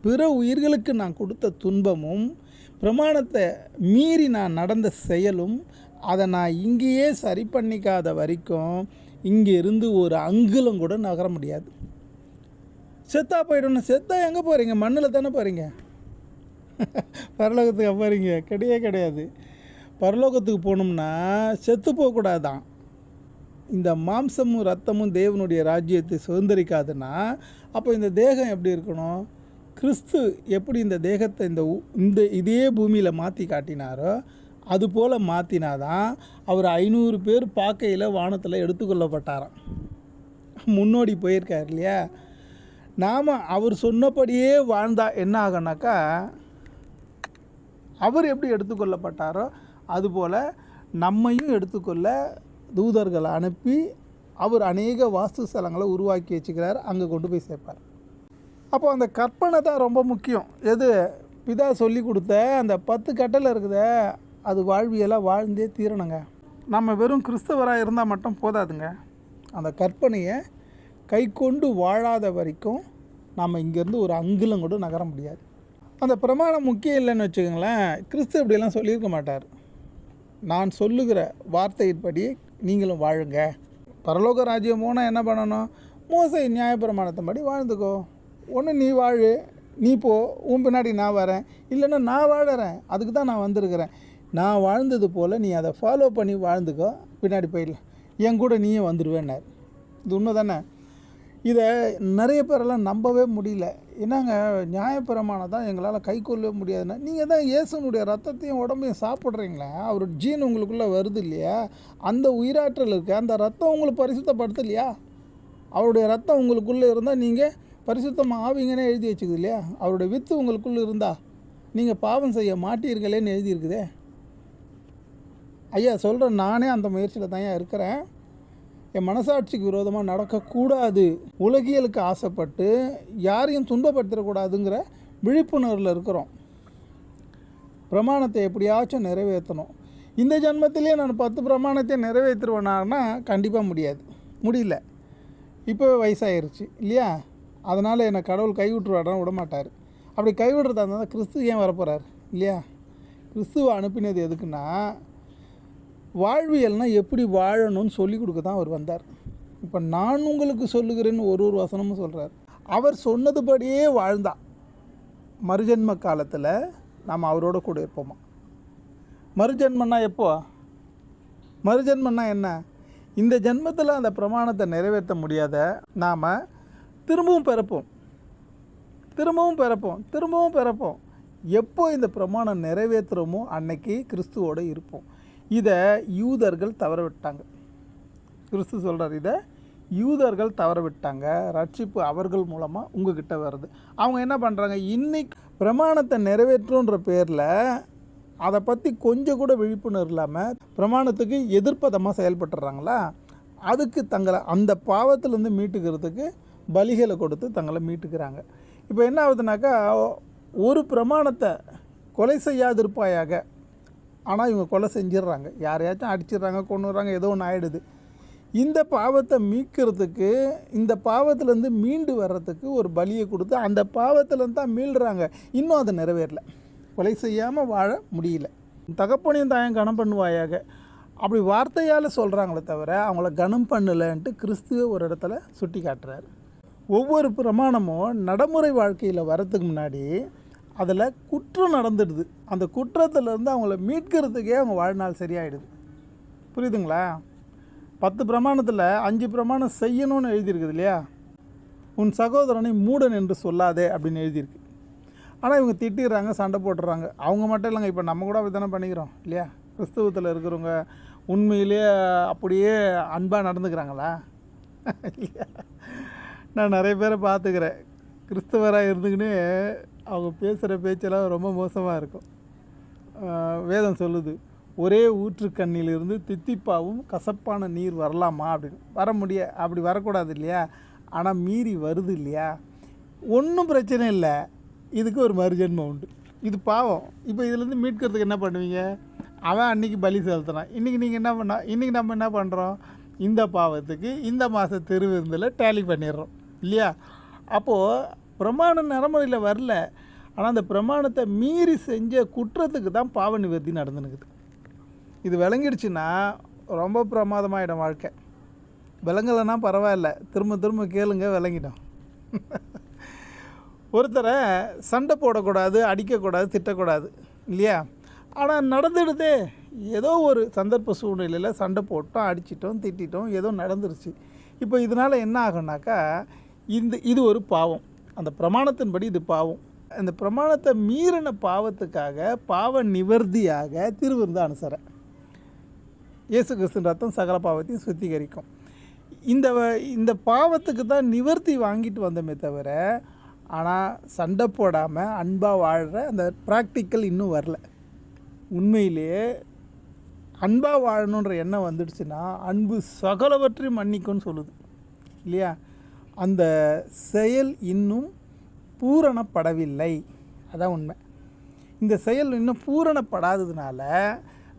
பிற உயிர்களுக்கு நான் கொடுத்த துன்பமும் பிரமாணத்தை மீறி நான் நடந்த செயலும் அதை நான் இங்கேயே சரி பண்ணிக்காத வரைக்கும் இங்கே இருந்து ஒரு அங்குலம் கூட நகர முடியாது. செத்தா போய்டணும். செத்தா எங்கே போகிறீங்க? மண்ணில் தானே போகிறீங்க. பரலோகத்துக்கு போகிறீங்க கிடையாது. பரலோகத்துக்கு போகணும்னா செத்து போகக்கூடாதான். இந்த மாம்சமும் ரத்தமும் தேவனுடைய ராஜ்யத்தை சுதந்திரிக்காதுன்னா அப்போ இந்த தேகம் எப்படி இருக்கணும்? கிறிஸ்து எப்படி இந்த தேகத்தை இந்த இதே பூமியில் மாற்றி காட்டினாரோ அதுபோல் மாற்றினாதான் அவர் 500 பேர் பார்க்கையில் வானத்தில் எடுத்துக்கொள்ளப்பட்டாராம். முன்னோடி போயிருக்கார் இல்லையா? நாம் அவர் சொன்னபடியே வாழ்ந்தா என்ன ஆகுனாக்கா, அவர் எப்படி எடுத்துக்கொள்ளப்பட்டாரோ அதுபோல் நம்மையும் எடுத்துக்கொள்ள தூதர்களை அனுப்பி அவர் அநேக வாஸ்து ஸ்தலங்களை உருவாக்கி வச்சுக்கிறார், அங்கே கொண்டு போய் சேர்ப்பார். அப்போ அந்த கற்பனை தான் ரொம்ப முக்கியம். எது பிதா சொல்லி கொடுத்த அந்த 10 கட்டளை இருக்குதே, அது வாழ்வியெல்லாம் வாழ்ந்தே தீரணுங்க. நம்ம வெறும் கிறிஸ்தவராக இருந்தால் மட்டும் போதாதுங்க. அந்த கற்பனையை கை கொண்டு வாழாத வரைக்கும் நம்ம இங்கேருந்து ஒரு அங்குலம் கூட நகர முடியாது. அந்த பிரமாணம் முக்கியம் இல்லைன்னு வச்சுக்கோங்களேன், கிறிஸ்து இப்படியெல்லாம் சொல்லியிருக்க மாட்டார். நான் சொல்லுகிற வார்த்தையின்படி நீங்களும் வாழுங்க. பரலோக ராஜ்யம் போனால் என்ன பண்ணணும்? மோசே நியாயப்பிரமாணத்தின்படி வாழ்ந்துக்கோ. ஒன்று நீ வாழு, நீ போ, உன் பின்னாடி நான் வரேன், இல்லைன்னா நான் வாழறேன், அதுக்கு தான் நான் வந்திருக்கிறேன். நான் வாழ்ந்தது போல் நீ அதை ஃபாலோ பண்ணி வாழ்ந்துக்கோ, பின்னாடி போயிடலாம், என் கூட நீயே வந்துடுவேன்னார். இது உண்மை தானே? இதை நிறைய பேரெல்லாம் நம்பவே முடியல. என்னங்க நியாயப்பிரமாணம் தான் எங்களால் கை கொள்ளவே முடியாதுன்னா, நீங்கள் தான் இயேசுனுடைய ரத்தத்தையும் உடம்பையும் சாப்பிட்றீங்களே, அவர் ஜீன் உங்களுக்குள்ளே வருது இல்லையா? அந்த உயிராற்றல் இருக்க அந்த ரத்தம் உங்களுக்கு பரிசுத்தப்படுத்தலையா? அவருடைய ரத்தம் உங்களுக்குள்ளே இருந்தால் நீங்கள் பரிசுத்தமாக ஆவீங்கன்னே எழுதி வச்சுக்குது இல்லையா? அவருடைய வித்து உங்களுக்குள்ளே இருந்தால் நீங்கள் பாவம் செய்ய மாட்டீர்களேன்னு எழுதியிருக்குதே. ஐயா சொல்கிறேன், நானே அந்த முயற்சியில் தான் இருக்கிறேன். என் மனசாட்சிக்கு விரோதமாக நடக்கக்கூடாது, உலகியலுக்கு ஆசைப்பட்டு யாரையும் துன்பப்படுத்திடக்கூடாதுங்கிற விழிப்புணர்வில் இருக்கிறோம். பிரமாணத்தை எப்படியாச்சும் நிறைவேற்றணும். இந்த ஜன்மத்திலே நான் 10 பிரமாணத்தை நிறைவேற்றுருவேனான்னா கண்டிப்பாக முடியல. இப்போவே வயசாயிருச்சு இல்லையா? அதனால் என்னை கடவுள் கைவிட்டுருவாடான்னு விட மாட்டார். அப்படி கைவிடுறதா இருந்தால் கிறிஸ்து ஏன் வரப்போகிறார் இல்லையா? கிறிஸ்துவை அனுப்பினது எதுக்குன்னா, வாழ்வியல்னால் எப்படி வாழணும்னு சொல்லி கொடுக்க தான் அவர் வந்தார். இப்போ நான் உங்களுக்கு சொல்லுகிறேன்னு ஒரு வசனமும் சொல்கிறார். அவர் சொன்னதுபடியே வாழ்ந்தா மறுஜென்ம காலத்தில் நாம் அவரோட கூட இருப்போமா? மறுஜென்மன்னா எப்போ? மறுஜென்மன்னா என்ன? இந்த ஜென்மத்தில் அந்த பிரமாணத்தை நிறைவேற்ற முடியாத நாம் திரும்பவும் பிறப்போம். எப்போ இந்த பிரமாணம் நிறைவேற்றுறோமோ அன்னைக்கு கிறிஸ்துவோடு இருப்போம். இதை யூதர்கள் தவற விட்டாங்க. கிறிஸ்து சொல்கிறார், இதை யூதர்கள் தவற விட்டாங்க. ரட்சிப்பு அவர்கள் மூலமாக உங்ககிட்ட வருது. அவங்க என்ன பண்ணுறாங்க? இன்னைக்கு பிரமாணத்தை நிறைவேற்றுன்ற பேரில் அதை பற்றி கொஞ்சம் கூட விழிப்புணர்வு இல்லாமல் பிரமாணத்துக்கு எதிர்ப்பதமாக செயல்பட்டுறாங்களா? அதுக்கு தங்களை அந்த பாவத்திலேருந்து மீட்டுக்கிறதுக்கு பலிகளை கொடுத்து தங்களை மீட்டுக்கிறாங்க. இப்போ என்ன ஆகுதுனாக்கா, ஒரு பிரமாணத்தை கொலை செய்யாதிருப்பாயாக, ஆனால் இவங்க கொலை செஞ்சிடுறாங்க, யாரையாச்சும் அடிச்சிடுறாங்க, கொண்டுறாங்க, ஏதோ ஒன்று ஆகிடுது. இந்த பாவத்தை மீட்கிறதுக்கு, இந்த பாவத்திலேருந்து மீண்டு வர்றதுக்கு ஒரு பலியை கொடுத்து அந்த பாவத்திலேருந்து தான் மீள்றாங்க. இன்னும் அதை நிறைவேறலை. கொலை செய்யாமல் வாழ முடியல. தகப்பனையும் தாயம் கனம் பண்ணுவாயாக, அப்படி வார்த்தையால் சொல்கிறாங்களே தவிர அவங்கள கனம் பண்ணலைன்ட்டு கிறிஸ்துவ ஒரு இடத்துல சுட்டி காட்டுறாரு. ஒவ்வொரு பிரமாணமும் நடைமுறை வாழ்க்கையில் வரத்துக்கு முன்னாடி அதில் குற்றம் நடந்துடுது. அந்த குற்றத்திலேருந்து அவங்கள மீட்கிறதுக்கே அவங்க வாழ்நாள் சரியாயிடுது. புரியுதுங்களா? 10 பிரமாணத்தில் 5 பிரமாணம் செய்யணும்னு எழுதியிருக்குது இல்லையா? உன் சகோதரனை மூடன் என்று சொல்லாதே அப்படின்னு எழுதியிருக்கு. ஆனால் இவங்க திட்டிடுறாங்க, சண்டை போட்டுறாங்க. அவங்க மட்டும் இல்லைங்க, இப்போ நம்ம கூட அப்படி தானே பண்ணிக்கிறோம் இல்லையா? கிறிஸ்தவத்தில் இருக்கிறவங்க உண்மையிலேயே அப்படியே அன்பாக நடந்துக்கிறாங்களா இல்லையா? நான் நிறைய பேரை பார்த்துக்கிறேன், கிறிஸ்தவராக இருந்துக்கின்னு அவங்க பேசுகிற பேச்செல்லாம் ரொம்ப மோசமாக இருக்கும். வேதம் சொல்லுது, ஒரே ஊற்றுக்கண்ணிலிருந்து தித்திப்பாவும் கசப்பான நீர் வரலாமா அப்படின்னு. அப்படி வரக்கூடாது இல்லையா? ஆனால் மீறி வருது இல்லையா? ஒன்றும் பிரச்சனை இல்லை, இதுக்கு ஒரு மறுஜென்மம் உண்டு. இது பாவம். இப்போ இதுலேருந்து மீட்கிறதுக்கு என்ன பண்ணுவீங்க? அவன் அன்றைக்கி பலி செலுத்தினான், இன்றைக்கி நீங்கள் என்ன இன்றைக்கி நம்ம என்ன பண்ணுறோம்? இந்த பாவத்துக்கு இந்த மாத திருவிருந்தில் டேலி பண்ணிடுறோம் இல்லையா? அப்போது பிரமாணம் நடைமுறையில் வரல, ஆனால் அந்த பிரமாணத்தை மீறி செஞ்ச குற்றத்துக்கு தான் பாவ நிவர்த்தி நடந்துனுக்குது. இது விளங்கிடுச்சுன்னா ரொம்ப பிரமாதமாகிடும் வாழ்க்கை. விளங்கலைன்னா பரவாயில்ல, திரும்ப திரும்ப கேளுங்க, விளங்கிடும். ஒருத்தரை சண்டை போடக்கூடாது, அடிக்கக்கூடாது, திட்டக்கூடாது இல்லையா? ஆனால் நடந்துடுதே, ஏதோ ஒரு சந்தர்ப்ப சூழ்நிலையில் சண்டை போட்டோம், அடிச்சிட்டோம், திட்டிட்டோம், ஏதோ நடந்துருச்சு. இப்போ இதனால் என்ன ஆகும்னாக்கா, இது ஒரு பாவம். அந்த பிரமாணத்தின்படி இது பாவம். அந்த பிரமாணத்தை மீறின பாவத்துக்காக பாவ நிவர்த்தியாக திருவிருந்து அனுசர இயேசு கிறிஸ்துவின் ரத்தம் சகல பாவத்தையும் சுத்திகரிக்கும். இந்த பாவத்துக்கு தான் நிவர்த்தி வாங்கிட்டு வந்தோமே தவிர, ஆனால் சண்டை போடாமல் அன்பாக வாழ்கிற அந்த ப்ராக்டிக்கல் இன்னும் வரல. உண்மையிலேயே அன்பாக வாழணுன்ற எண்ணம் வந்துடுச்சுன்னா அன்பு சகலவற்றையும் மன்னிக்கும்னு சொல்லுது இல்லையா? அந்த செயல் இன்னும் பூரணப்படவில்லை, அதான் உண்மை. இந்த செயல் இன்னும் பூரணப்படாததுனால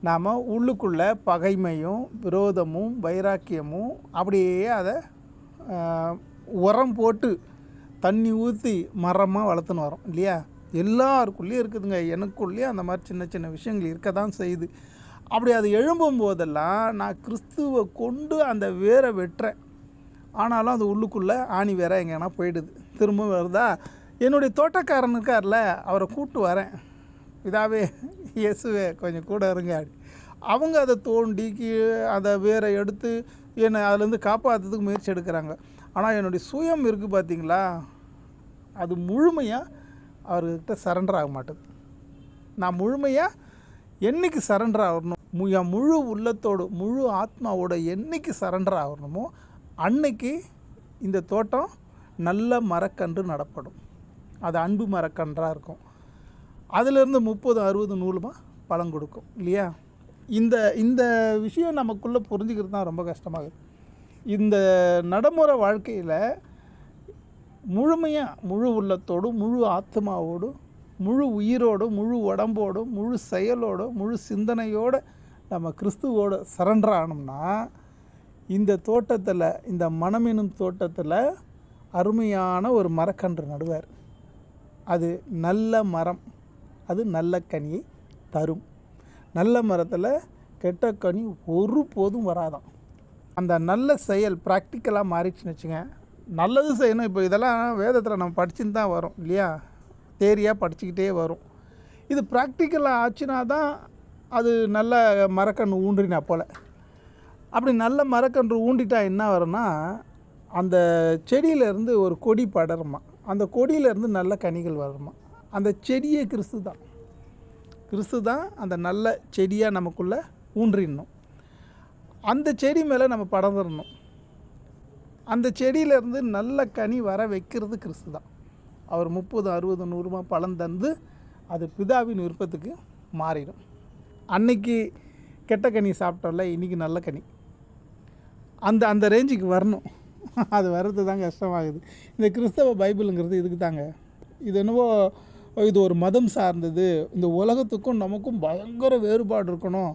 நாம் உள்ளுக்குள்ளே பகைமையும் விரோதமும் வைராக்கியமும் அப்படியே அதை உரம் போட்டு தண்ணி ஊற்றி மரமாக வளர்த்துன்னு வரோம் இல்லையா? எல்லாருக்குள்ளேயும் இருக்குதுங்க. எனக்குள்ளேயே அந்த மாதிரி சின்ன சின்ன விஷயங்கள் இருக்க தான் செய்யுது. அப்படி அது எழும்பும் போதெல்லாம் நான் கிறிஸ்துவை கொண்டு அந்த வேரை வெட்டுறேன். ஆனாலும் அது உள்ளுக்குள்ளே ஆணி வேற எங்கன்னா போயிடுது, திரும்ப வருதா? என்னுடைய தோட்டக்காரன் இருக்கார்ல, அவரை கூப்பிட்டு வரேன், இதாவே இயேசுவே கொஞ்சம் கூட இருங்க. அவங்க அதை தோண்டி அதை வேரை எடுத்து என்னை அதுலேருந்து காப்பாற்றுறதுக்கு முயற்சி எடுக்கிறாங்க. ஆனால் என்னுடைய சுயம் இருக்குது பார்த்தீங்களா, அது முழுமையாக அவர்கிட்ட சரண்டர் ஆக மாட்டேது. நான் முழுமையாக என்றைக்கு சரண்டர் ஆகணும், என் முழு உள்ளத்தோடு முழு ஆத்மாவோட என்றைக்கு சரண்டர் ஆகணுமோ அன்னைக்கு இந்த தோட்டம் நல்ல மரக்கன்று நடப்படும். அது அன்பு மரக்கன்றாக இருக்கும். அதிலேருந்து 30, 60, 100 பழம் கொடுக்கும் இல்லையா? இந்த விஷயம் நமக்குள்ளே புரிஞ்சுக்கிறது தான் ரொம்ப கஷ்டமாகுது. இந்த நடைமுறை வாழ்க்கையில் முழுமையாக முழு உள்ளத்தோடு முழு ஆத்மாவோடு முழு உயிரோடு முழு உடம்போடு முழு செயலோடு முழு சிந்தனையோடு நம்ம கிறிஸ்துவோடு சரண்டர் ஆனோம்னா இந்த தோட்டத்தில், இந்த மனமெனும் தோட்டத்தில் அருமையான ஒரு மரக்கன்று நடுவார். அது நல்ல மரம், அது நல்ல கனியை தரும். நல்ல மரத்தில் கெட்ட கனி ஒருபோதும் வராதான். அந்த நல்ல செயல் ப்ராக்டிக்கலாக மாறிடுச்சுன்னு வச்சுங்க. நல்லது செய்யணும். இப்போ இதெல்லாம் வேதத்தில் நம்ம படிச்சுன்னு தான் வரும் இல்லையா? தேரியாக படிச்சுக்கிட்டே வரும். இது ப்ராக்டிக்கலாக ஆச்சுன்னா தான் அது நல்ல மரக்கன்று ஊன்றினா போல். அப்படி நல்ல மரக்கன்று ஊண்டிட்டா என்ன வரும்னா, அந்த செடியிலேருந்து ஒரு கொடி படருமா, அந்த கொடியிலேருந்து நல்ல கனிகள் வருமா. அந்த செடியே கிறிஸ்து தான் அந்த நல்ல செடியாக நமக்குள்ளே ஊன்றிடணும். அந்த செடி மேலே நம்ம படர்ந்துடணும். அந்த செடியிலேருந்து நல்ல கனி வர வைக்கிறது கிறிஸ்து தான். அவர் 30, 60, 100 பழம் தந்து அது பிதாவின் விருப்பத்துக்கு மாறிடும். அன்னைக்கு கெட்ட கனி சாப்பிட்டோம்ல, இன்றைக்கி நல்ல கனி. அந்த ரேஞ்சுக்கு வரணும். அது வர்றது தான் கஷ்டமாகுது. இந்த கிறிஸ்தவ பைபிளுங்கிறது இதுக்கு தாங்க. இது என்னவோ இது ஒரு மதம் சார்ந்தது, இந்த உலகத்துக்கும் நமக்கும் பயங்கர வேறுபாடு இருக்கணும்,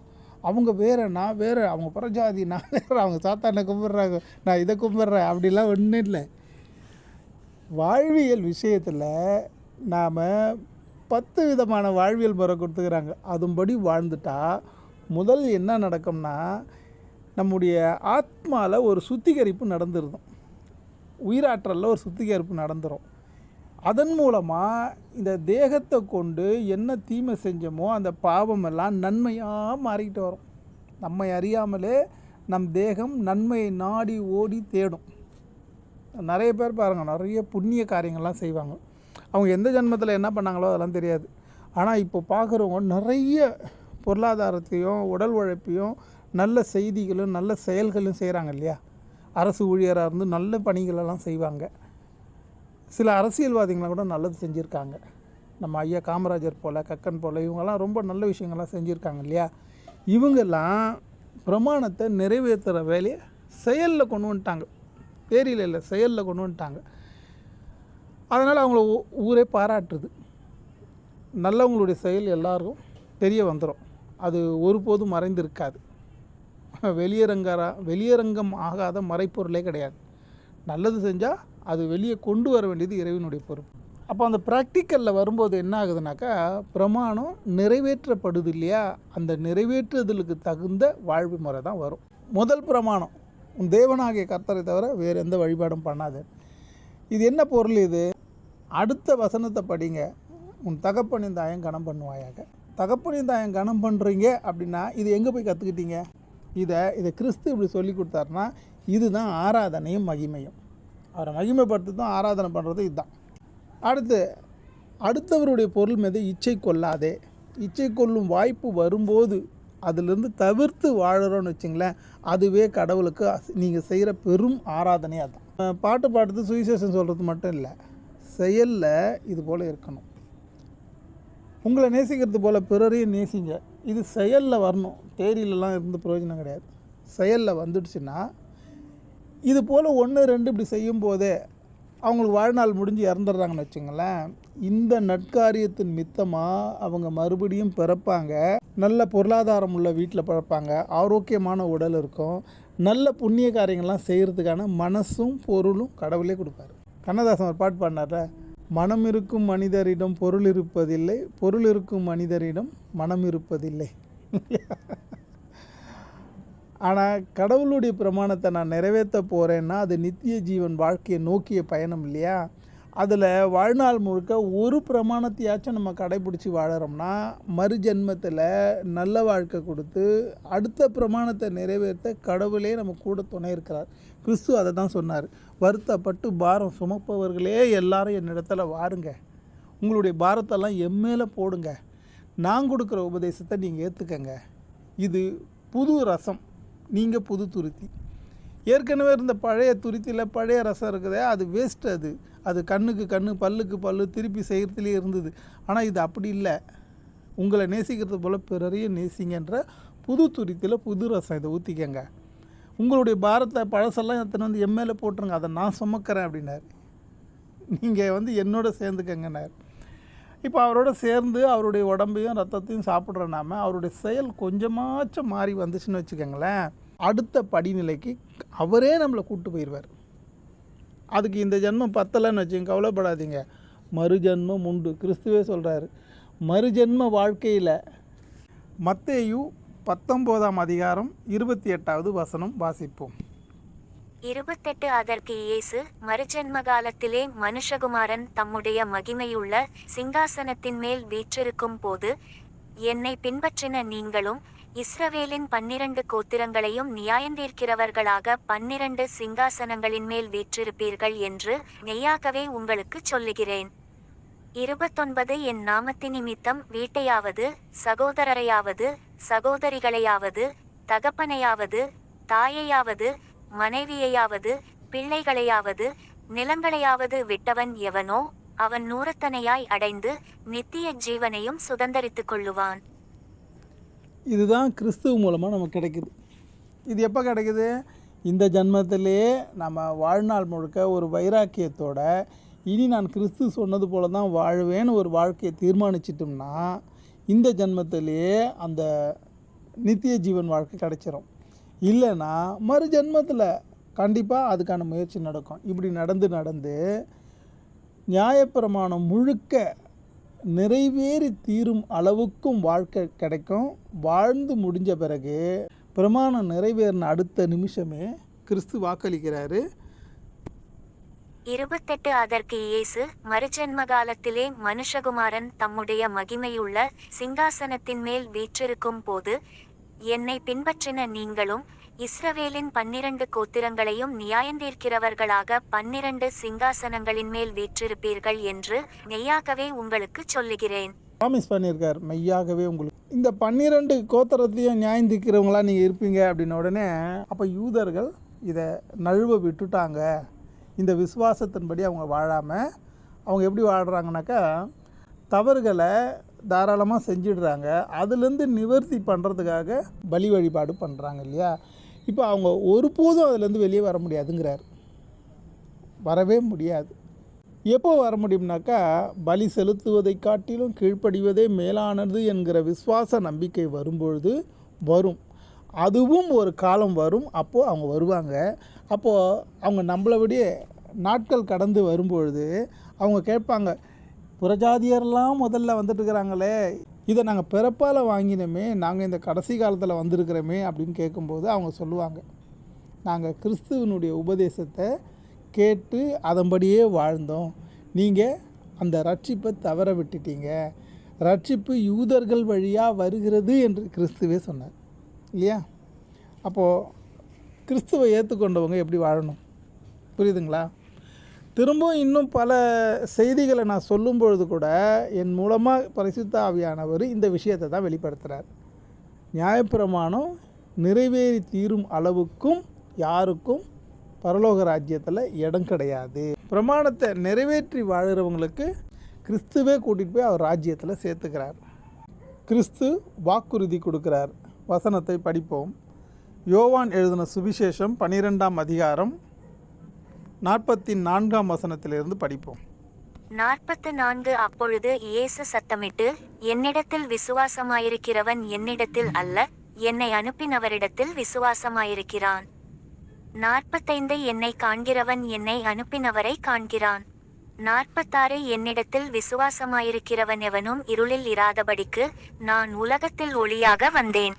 அவங்க வேறு நான் வேறு, அவங்க புறஜாதி நான் வேறு, அவங்க சாத்தானை கும்பிட்றாங்க நான் இதை கும்பிட்றேன், அப்படிலாம் ஒன்றும் இல்லை. வாழ்வியல் விஷயத்தில் நாம் 10 விதமான வாழ்வியல் முறை கொடுத்துக்கிறாங்க. அதுபடி வாழ்ந்துட்டா முதல் என்ன நடக்கும்னா, நம்முடைய ஆத்மாவில் ஒரு சுத்திகரிப்பு நடந்துருக்கும். உயிராற்றலில் ஒரு சுத்திகரிப்பு நடந்துடும். அதன் மூலமாக இந்த தேகத்தை கொண்டு என்ன தீமை செஞ்சோமோ அந்த பாவமெல்லாம் நன்மையாக மாறிக்கிட்டு வரும். நம்மை அறியாமலே நம் தேகம் நன்மையை நாடி ஓடி தேடும். நிறைய பேர் பாருங்கள், நிறைய புண்ணிய காரியங்கள்லாம் செய்வாங்க. அவங்க எந்த ஜென்மத்தில் என்ன பண்ணாங்களோ அதெல்லாம் தெரியாது. ஆனால் இப்போ பார்க்குறவங்க நிறைய பொருளாதாரத்தையும் உடல் உழைப்பையும் நல்ல செய்திகளும் நல்ல செயல்களும் செய்கிறாங்க இல்லையா? அரசு ஊழியராக இருந்து நல்ல பணிகளெல்லாம் செய்வாங்க. சில அரசியல்வாதிகளாம் கூட நல்லது செஞ்சுருக்காங்க. நம்ம ஐயா காமராஜர் போல், கக்கன் போல், இவங்கெல்லாம் ரொம்ப நல்ல விஷயங்கள்லாம் செஞ்சுருக்காங்க இல்லையா? இவங்கெல்லாம் பிரமாணத்தை நிறைவேற்றுற வேலையை செயலில் கொண்டு வந்துட்டாங்க. பேரில் இல்லை, செயலில் கொண்டு வந்துட்டாங்க. அதனால் அவங்கள ஊரே பாராட்டுறது. நல்லவங்களுடைய செயல் எல்லாரும் தெரிய வந்துடும். அது ஒருபோதும் மறைந்து இருக்காது. வெளியரங்கம் ஆகாத மறைப்பொருளே கிடையாது. நல்லது செஞ்சால் அது வெளியே கொண்டு வர வேண்டியது இறைவனுடைய பொறுப்பு. அப்போ அந்த ப்ராக்டிக்கலில் வரும்போது என்ன ஆகுதுனாக்கா, பிரமாணம் நிறைவேற்றப்படுது இல்லையா? அந்த நிறைவேற்றுதலுக்கு தகுந்த வாழ்வு முறை தான் வரும். முதல் பிரமாணம், உன் தேவனாகிய கர்த்தரை தவிர வேறு எந்த வழிபாடும் பண்ணாது. இது என்ன பொருள்? இது அடுத்த வசனத்தை படிங்க. உன் தகப்பனின் தாயம் கனம் பண்ணுவாயாக. தகப்பனின் தாயம் கனம் பண்ணுறீங்க அப்படின்னா இது எங்கே போய் கற்றுக்கிட்டீங்க? இதை கிறிஸ்து இப்படி சொல்லி கொடுத்தாருன்னா இதுதான் ஆராதனையும் மகிமையும். அவரை மகிமைப்படுத்தி தான் ஆராதனை பண்ணுறது இதுதான். அடுத்தவருடைய பொருள் மீது இச்சை கொள்ளாதே. இச்சை கொள்ளும் வாய்ப்பு வரும்போது அதிலிருந்து தவிர்த்து வாழறோன்னு வச்சுங்களேன், அதுவே கடவுளுக்கு நீங்கள் செய்கிற பெரும் ஆராதனை. அதுதான் பாட்டு பாடுறது சுவிசேஷம் சொல்கிறது மட்டும் இல்லை, செயலில் இது போல் இருக்கணும். உங்களை நேசிக்கிறது போல் பிறரையும் நேசிங்க. இது செயலில் வரணும். தேரியிலலாம் இருந்து பிரயோஜனம் கிடையாது. செயலில் வந்துடுச்சுன்னா இது போல் 1 2 இப்படி செய்யும் போதே அவங்களுக்கு வாழ்நாள் முடிஞ்சு இறந்துடுறாங்கன்னு வச்சுங்களேன். இந்த நற்காரியத்தின் மித்தமாக அவங்க மறுபடியும் பிறப்பாங்க. நல்ல பொருளாதாரம் உள்ள வீட்டில் பிறப்பாங்க. ஆரோக்கியமான உடல் இருக்கும். நல்ல புண்ணிய காரியங்கள்லாம் செய்கிறதுக்கான மனசும் பொருளும் கடவுளே கொடுப்பாரு. கண்ணதாசன் ஒரு பாட்டு பாடினார்ல, மனம் இருக்கும் மனிதரிடம் பொருள் இருப்பதில்லை, பொருள் இருக்கும் மனிதரிடம் மனம் இருப்பதில்லை. ஆனால் கடவுளுடைய பிரமாணத்தை நான் நிறைவேற்ற போகிறேன்னா அது நித்திய ஜீவன் வாழ்க்கையை நோக்கிய பயணம் இல்லையா? அதில் வாழ்நாள் முழுக்க ஒரு பிரமாணத்தையாச்சும் நம்ம கடைப்பிடிச்சி வாழறோம்னா மறுஜென்மத்தில் நல்ல வாழ்க்கை கொடுத்து அடுத்த பிரமாணத்தை நிறைவேற்ற கடவுளே நம்ம கூட துணை இருக்கிறார். கிறிஸ்து அதை தான் சொன்னார். வருத்தப்பட்டு பாரம் சுமப்பவர்களே எல்லாரும் என்னிடத்துல வாருங்க, உங்களுடைய பாரத்தெல்லாம் எம்மேலே போடுங்க, நான் கொடுக்குற உபதேசத்தை நீங்கள் ஏற்றுக்கங்க. இது புது ரசம், நீங்கள் புது துருத்தி. ஏற்கனவே இருந்த பழைய துருத்தியில் பழைய ரசம் இருக்குதே, அது வேஸ்ட்டு. அது கண்ணுக்கு கண்ணு பல்லுக்கு பல்லு திருப்பி செய்கிறதுலே இருந்தது. ஆனால் இது அப்படி இல்லை. உங்களை நேசிக்கிறது போல் பிறரையும் நேசிங்கன்ற புது துருத்தியில் புது ரசம் இதை ஊற்றிக்கங்க. உங்களுடைய பாரத்தை பழசெல்லாம் எத்தனை வந்து எம்எல்ஏ போட்டுருங்க, அதை நான் சுமக்கிறேன் அப்படின்னாரு. நீங்கள் என்னோட சேர்ந்துக்கங்கன்னார். இப்போ அவரோட சேர்ந்து அவருடைய உடம்பையும் ரத்தத்தையும் சாப்பிட்ற நாம அவருடைய செயல் கொஞ்சமாச்சும் மாறி வந்துச்சுன்னு வச்சுக்கோங்களேன், அடுத்த படிநிலைக்கு அவரே நம்மளை கூப்பிட்டு போயிடுவார். அதுக்கு இந்த ஜென்மம் பத்தலைன்னு வச்சுங்க, கவலைப்படாதீங்க, மறுஜென்மம் உண்டு. கிறிஸ்துவே சொல்கிறாரு. மறுஜென்ம வாழ்க்கையில் மத்தேயு 19ஆம் அதிகாரம் 28வது வசனம் வாசிப்போம். 28 அதற்கு இயேசு, மறுஜென்ம காலத்திலே மனுஷகுமாரன் தம்முடைய மகிமையுள்ள சிங்காசனத்தின் மேல் வீற்றிருக்கும் போது என்னை பின்பற்றின நீங்களும் இஸ்ரவேலின் 12 கோத்திரங்களையும் நியாயந்தீர்க்கிறவர்களாக 12 சிங்காசனங்களின் மேல் வீற்றிருப்பீர்கள் என்று மெய்யாகவே உங்களுக்கு சொல்லுகிறேன். 29 என் நாமத்தினிமித்தம் வீட்டையாவது சகோதரரையாவது சகோதரிகளையாவது தகப்பனையாவது தாயையாவது மனைவியையாவது பிள்ளைகளையாவது நிலங்களையாவது விட்டவன் எவனோ அவன் நூறத்தனையாய் அடைந்து நித்திய ஜீவனையும் சுதந்தரித்து கொள்ளுவான். இதுதான் கிறிஸ்துவ மூலமாக நமக்கு கிடைக்குது. இது எப்போ கிடைக்குது? இந்த ஜன்மத்திலே நம்ம வாழ்நாள் முழுக்க ஒரு வைராக்கியத்தோட இனி நான் கிறிஸ்து சொன்னது போல தான் வாழ்வேன்னு ஒரு வாழ்க்கையை தீர்மானிச்சிட்டோம்னா இந்த ஜன்மத்திலே அந்த நித்திய ஜீவன் வாழ்க்கை கிடைச்சிரும். இல்லைன்னா மறு ஜென்மத்தில் கண்டிப்பாக அதுக்கான முயற்சி நடக்கும். இப்படி நடந்து நியாயப்பிரமாணம் முழுக்க நிறைவேறி தீரும் அளவுக்கும் வாழ்க்கை கிடைக்கும். வாழ்ந்து முடிஞ்ச பிறகு பிரமாணம் நிறைவேறின அடுத்த நிமிஷமே கிறிஸ்து வாக்களிக்கிறாரு. 28 அதற்கு இயேசு, மறுஜென்ம காலத்திலே மனுஷகுமாரன் தம்முடைய மகிமையுள்ள சிங்காசனத்தின் மேல் வீற்றிருக்கும் போது என்னை பின்பற்றின நீங்களும் இஸ்ரவேலின் 12 கோத்திரங்களையும் நியாயந்தீர்க்கிறவர்களாக 12 சிங்காசனங்களின் மேல் வீற்றிருப்பீர்கள் என்று மெய்யாகவே உங்களுக்கு சொல்லுகிறேன். ப்ராமிஸ் பண்ணியிருக்கார், மெய்யாகவே உங்களுக்கு இந்த 12 கோத்திரத்தையும் நியாயந்தீர்க்கிறவங்களா நீங்கள் இருப்பீங்க அப்படின்ன உடனே அப்போ யூதர்கள் இதை நழுவ விட்டுட்டாங்க. இந்த விசுவாசத்தின்படி அவங்க வாழாமல் அவங்க எப்படி வாழ்கிறாங்கனாக்கா தவறுகளை தாராளமாக செஞ்சிடுறாங்க. அதுலேருந்து நிவர்த்தி பண்ணுறதுக்காக பலி வழிபாடு பண்ணுறாங்க இல்லையா? இப்போ அவங்க ஒருபோதும் அதுலேருந்து வெளியே வர முடியாதுங்கிறார். வரவே முடியாது. எப்போ வர முடியும்னாக்கா பலி செலுத்துவதை காட்டிலும் கீழ்ப்படிவதே மேலானது என்கிற விசுவாச நம்பிக்கை வரும்பொழுது வரும். அதுவும் ஒரு காலம் வரும். அப்போது அவங்க வருவாங்க. அப்போது அவங்க நம்மளை விட நாட்கள் கடந்து வரும்பொழுது அவங்க கேட்பாங்க, புறஜாதியர்லாம் முதல்ல வந்துட்டுருக்கிறாங்களே, இதை நாங்கள் பிறப்பால் வாங்கினோமே, நாங்கள் இந்த கடைசி காலத்தில் வந்திருக்கிறோமே அப்படின்னு கேட்கும்போது அவங்க சொல்லுவாங்க, நாங்கள் கிறிஸ்துவனுடைய உபதேசத்தை கேட்டு அதன்படியே வாழ்ந்தோம், நீங்கள் அந்த ரட்சிப்பை தவற விட்டுட்டீங்க. ரட்சிப்பு யூதர்கள் வழியாக வருகிறது என்று கிறிஸ்துவே சொன்னார் இல்லையா? அப்போது கிறிஸ்துவை ஏற்றுக்கொண்டவங்க எப்படி வாழணும், புரியுதுங்களா? திரும்பவும் இன்னும் பல செய்திகளை நான் சொல்லும் பொழுது கூட என் மூலமாக பரிசுத்த ஆவியானவர் இந்த விஷயத்தை தான் வெளிப்படுத்துகிறார். நியாயப்பிரமாணம் நிறைவேறி தீரும் அளவுக்கும் யாருக்கும் பரலோக ராஜ்யத்தில் இடம் கிடையாது. பிரமாணத்தை நிறைவேற்றி வாழுறவங்களுக்கு கிறிஸ்துவே கூட்டிகிட்டு போய் அவர் ராஜ்யத்தில் சேர்த்துக்கிறார். கிறிஸ்து வாக்குறுதி கொடுக்குறார். வசனத்தை படிப்போம். யோவான் எழுதின சுவிசேஷம் 12ஆம் அதிகாரம் 44ஆம் வசனத்திலிருந்து படிப்போம். 44 அப்பொழுது இயேசு சத்தமிட்டு, என்னிடத்தில் விசுவாசமாயிருக்கிறவன் என்னிடத்தில் அல்ல, என்னை அனுப்பினவரிடத்தில் விசுவாசமாயிருக்கிறான். 45 என்னை காண்கிறவன் என்னை அனுப்பினவரை காண்கிறான். 46 என்னிடத்தில் விசுவாசமாயிருக்கிறவன் எவனும் இருளில் இராதபடிக்கு நான் உலகத்தில் ஒளியாக வந்தேன்.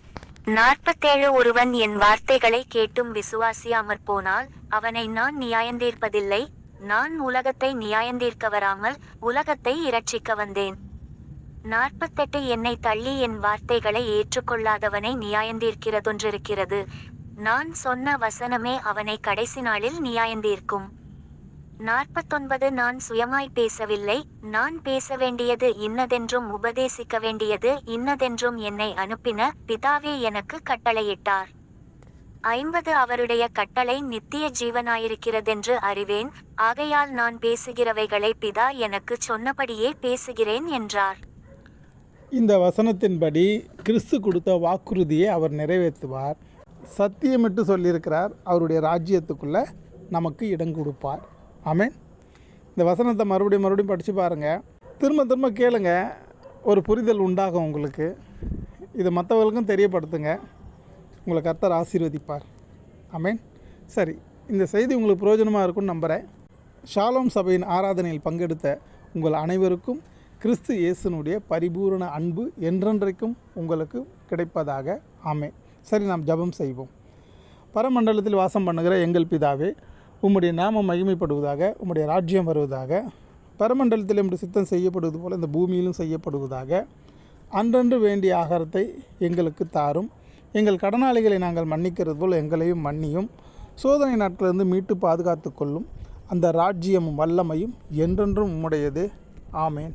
47 ஒருவன் என் வார்த்தைகளை கேட்டும் விசுவாசியாமற் போனால் அவனை நான் நியாயந்தீர்ப்பதில்லை, நான் உலகத்தை நியாயந்தீர்க்க வராமல் உலகத்தை இரட்சிக்க வந்தேன். 48 என்னை தள்ளி என் வார்த்தைகளை ஏற்றுக்கொள்ளாதவனை நியாயந்தீர்க்கிறதொன்றிருக்கிறது, நான் சொன்ன வசனமே அவனை கடைசி நாளில் நியாயந்தீர்க்கும். 49 நான் சுயமாய் பேசவில்லை, நான் பேச வேண்டியது இன்னதென்றும் உபதேசிக்க வேண்டியது இன்னதென்றும் என்னை அனுப்பின பிதாவே எனக்கு கட்டளையிட்டார். 50 அவருடைய கட்டளை நித்திய ஜீவனாயிருக்கிறதென்று அறிவேன், ஆகையால் நான் பேசுகிறவைகளை பிதா எனக்கு சொன்னபடியே பேசுகிறேன் என்றார். இந்த வசனத்தின்படி கிறிஸ்து கொடுத்த வாக்குறுதியை அவர் நிறைவேற்றுவார். சத்தியமிட்டு சொல்லியிருக்கிறார், அவருடைய ராஜ்யத்துக்குள்ளே நமக்கு இடம் கொடுப்பார். ஆமென். இந்த வசனத்தை மறுபடியும் படித்து பாருங்கள், திரும்ப கேளுங்க, ஒரு புரிதல் உண்டாகும் உங்களுக்கு. இதை மற்றவர்களுக்கும் தெரியப்படுத்துங்க, உங்களை கர்த்தர் ஆசீர்வதிப்பார். ஆமென். சரி, இந்த செய்தி உங்களுக்கு பிரயோஜனமாக இருக்கும்னு நம்புகிறேன். ஷாலோம் சபையின் ஆராதனையில் பங்கெடுத்த உங்கள் அனைவருக்கும் கிறிஸ்து இயேசுனுடைய பரிபூரண அன்பு என்றென்றைக்கும் உங்களுக்கு கிடைப்பதாக. ஆமென். சரி, நாம் ஜெபம் செய்வோம். பரமண்டலத்தில் வாசம் பண்ணுகிற எங்கள் பிதாவே, உம்முடைய நாமம் மகிமைப்படுவதாக, உம்முடைய ராஜ்யம் வருவதாக, பரமண்டலத்தில் உம்முடைய சித்தம் செய்யப்படுவது போல் இந்த பூமியிலும் செய்யப்படுவதாக. அன்றன்று வேண்டிய ஆகாரத்தை எங்களுக்கு தாரும், எங்கள் கடனாளிகளை நாங்கள் மன்னிக்கிறது போல் எங்களையும் மன்னியும், சோதனை நாட்களிலிருந்து மீட்டு பாதுகாத்து கொள்ளும். அந்த ராஜ்யமும் வல்லமையும் என்றென்றும் உம்முடையது. ஆமேன்.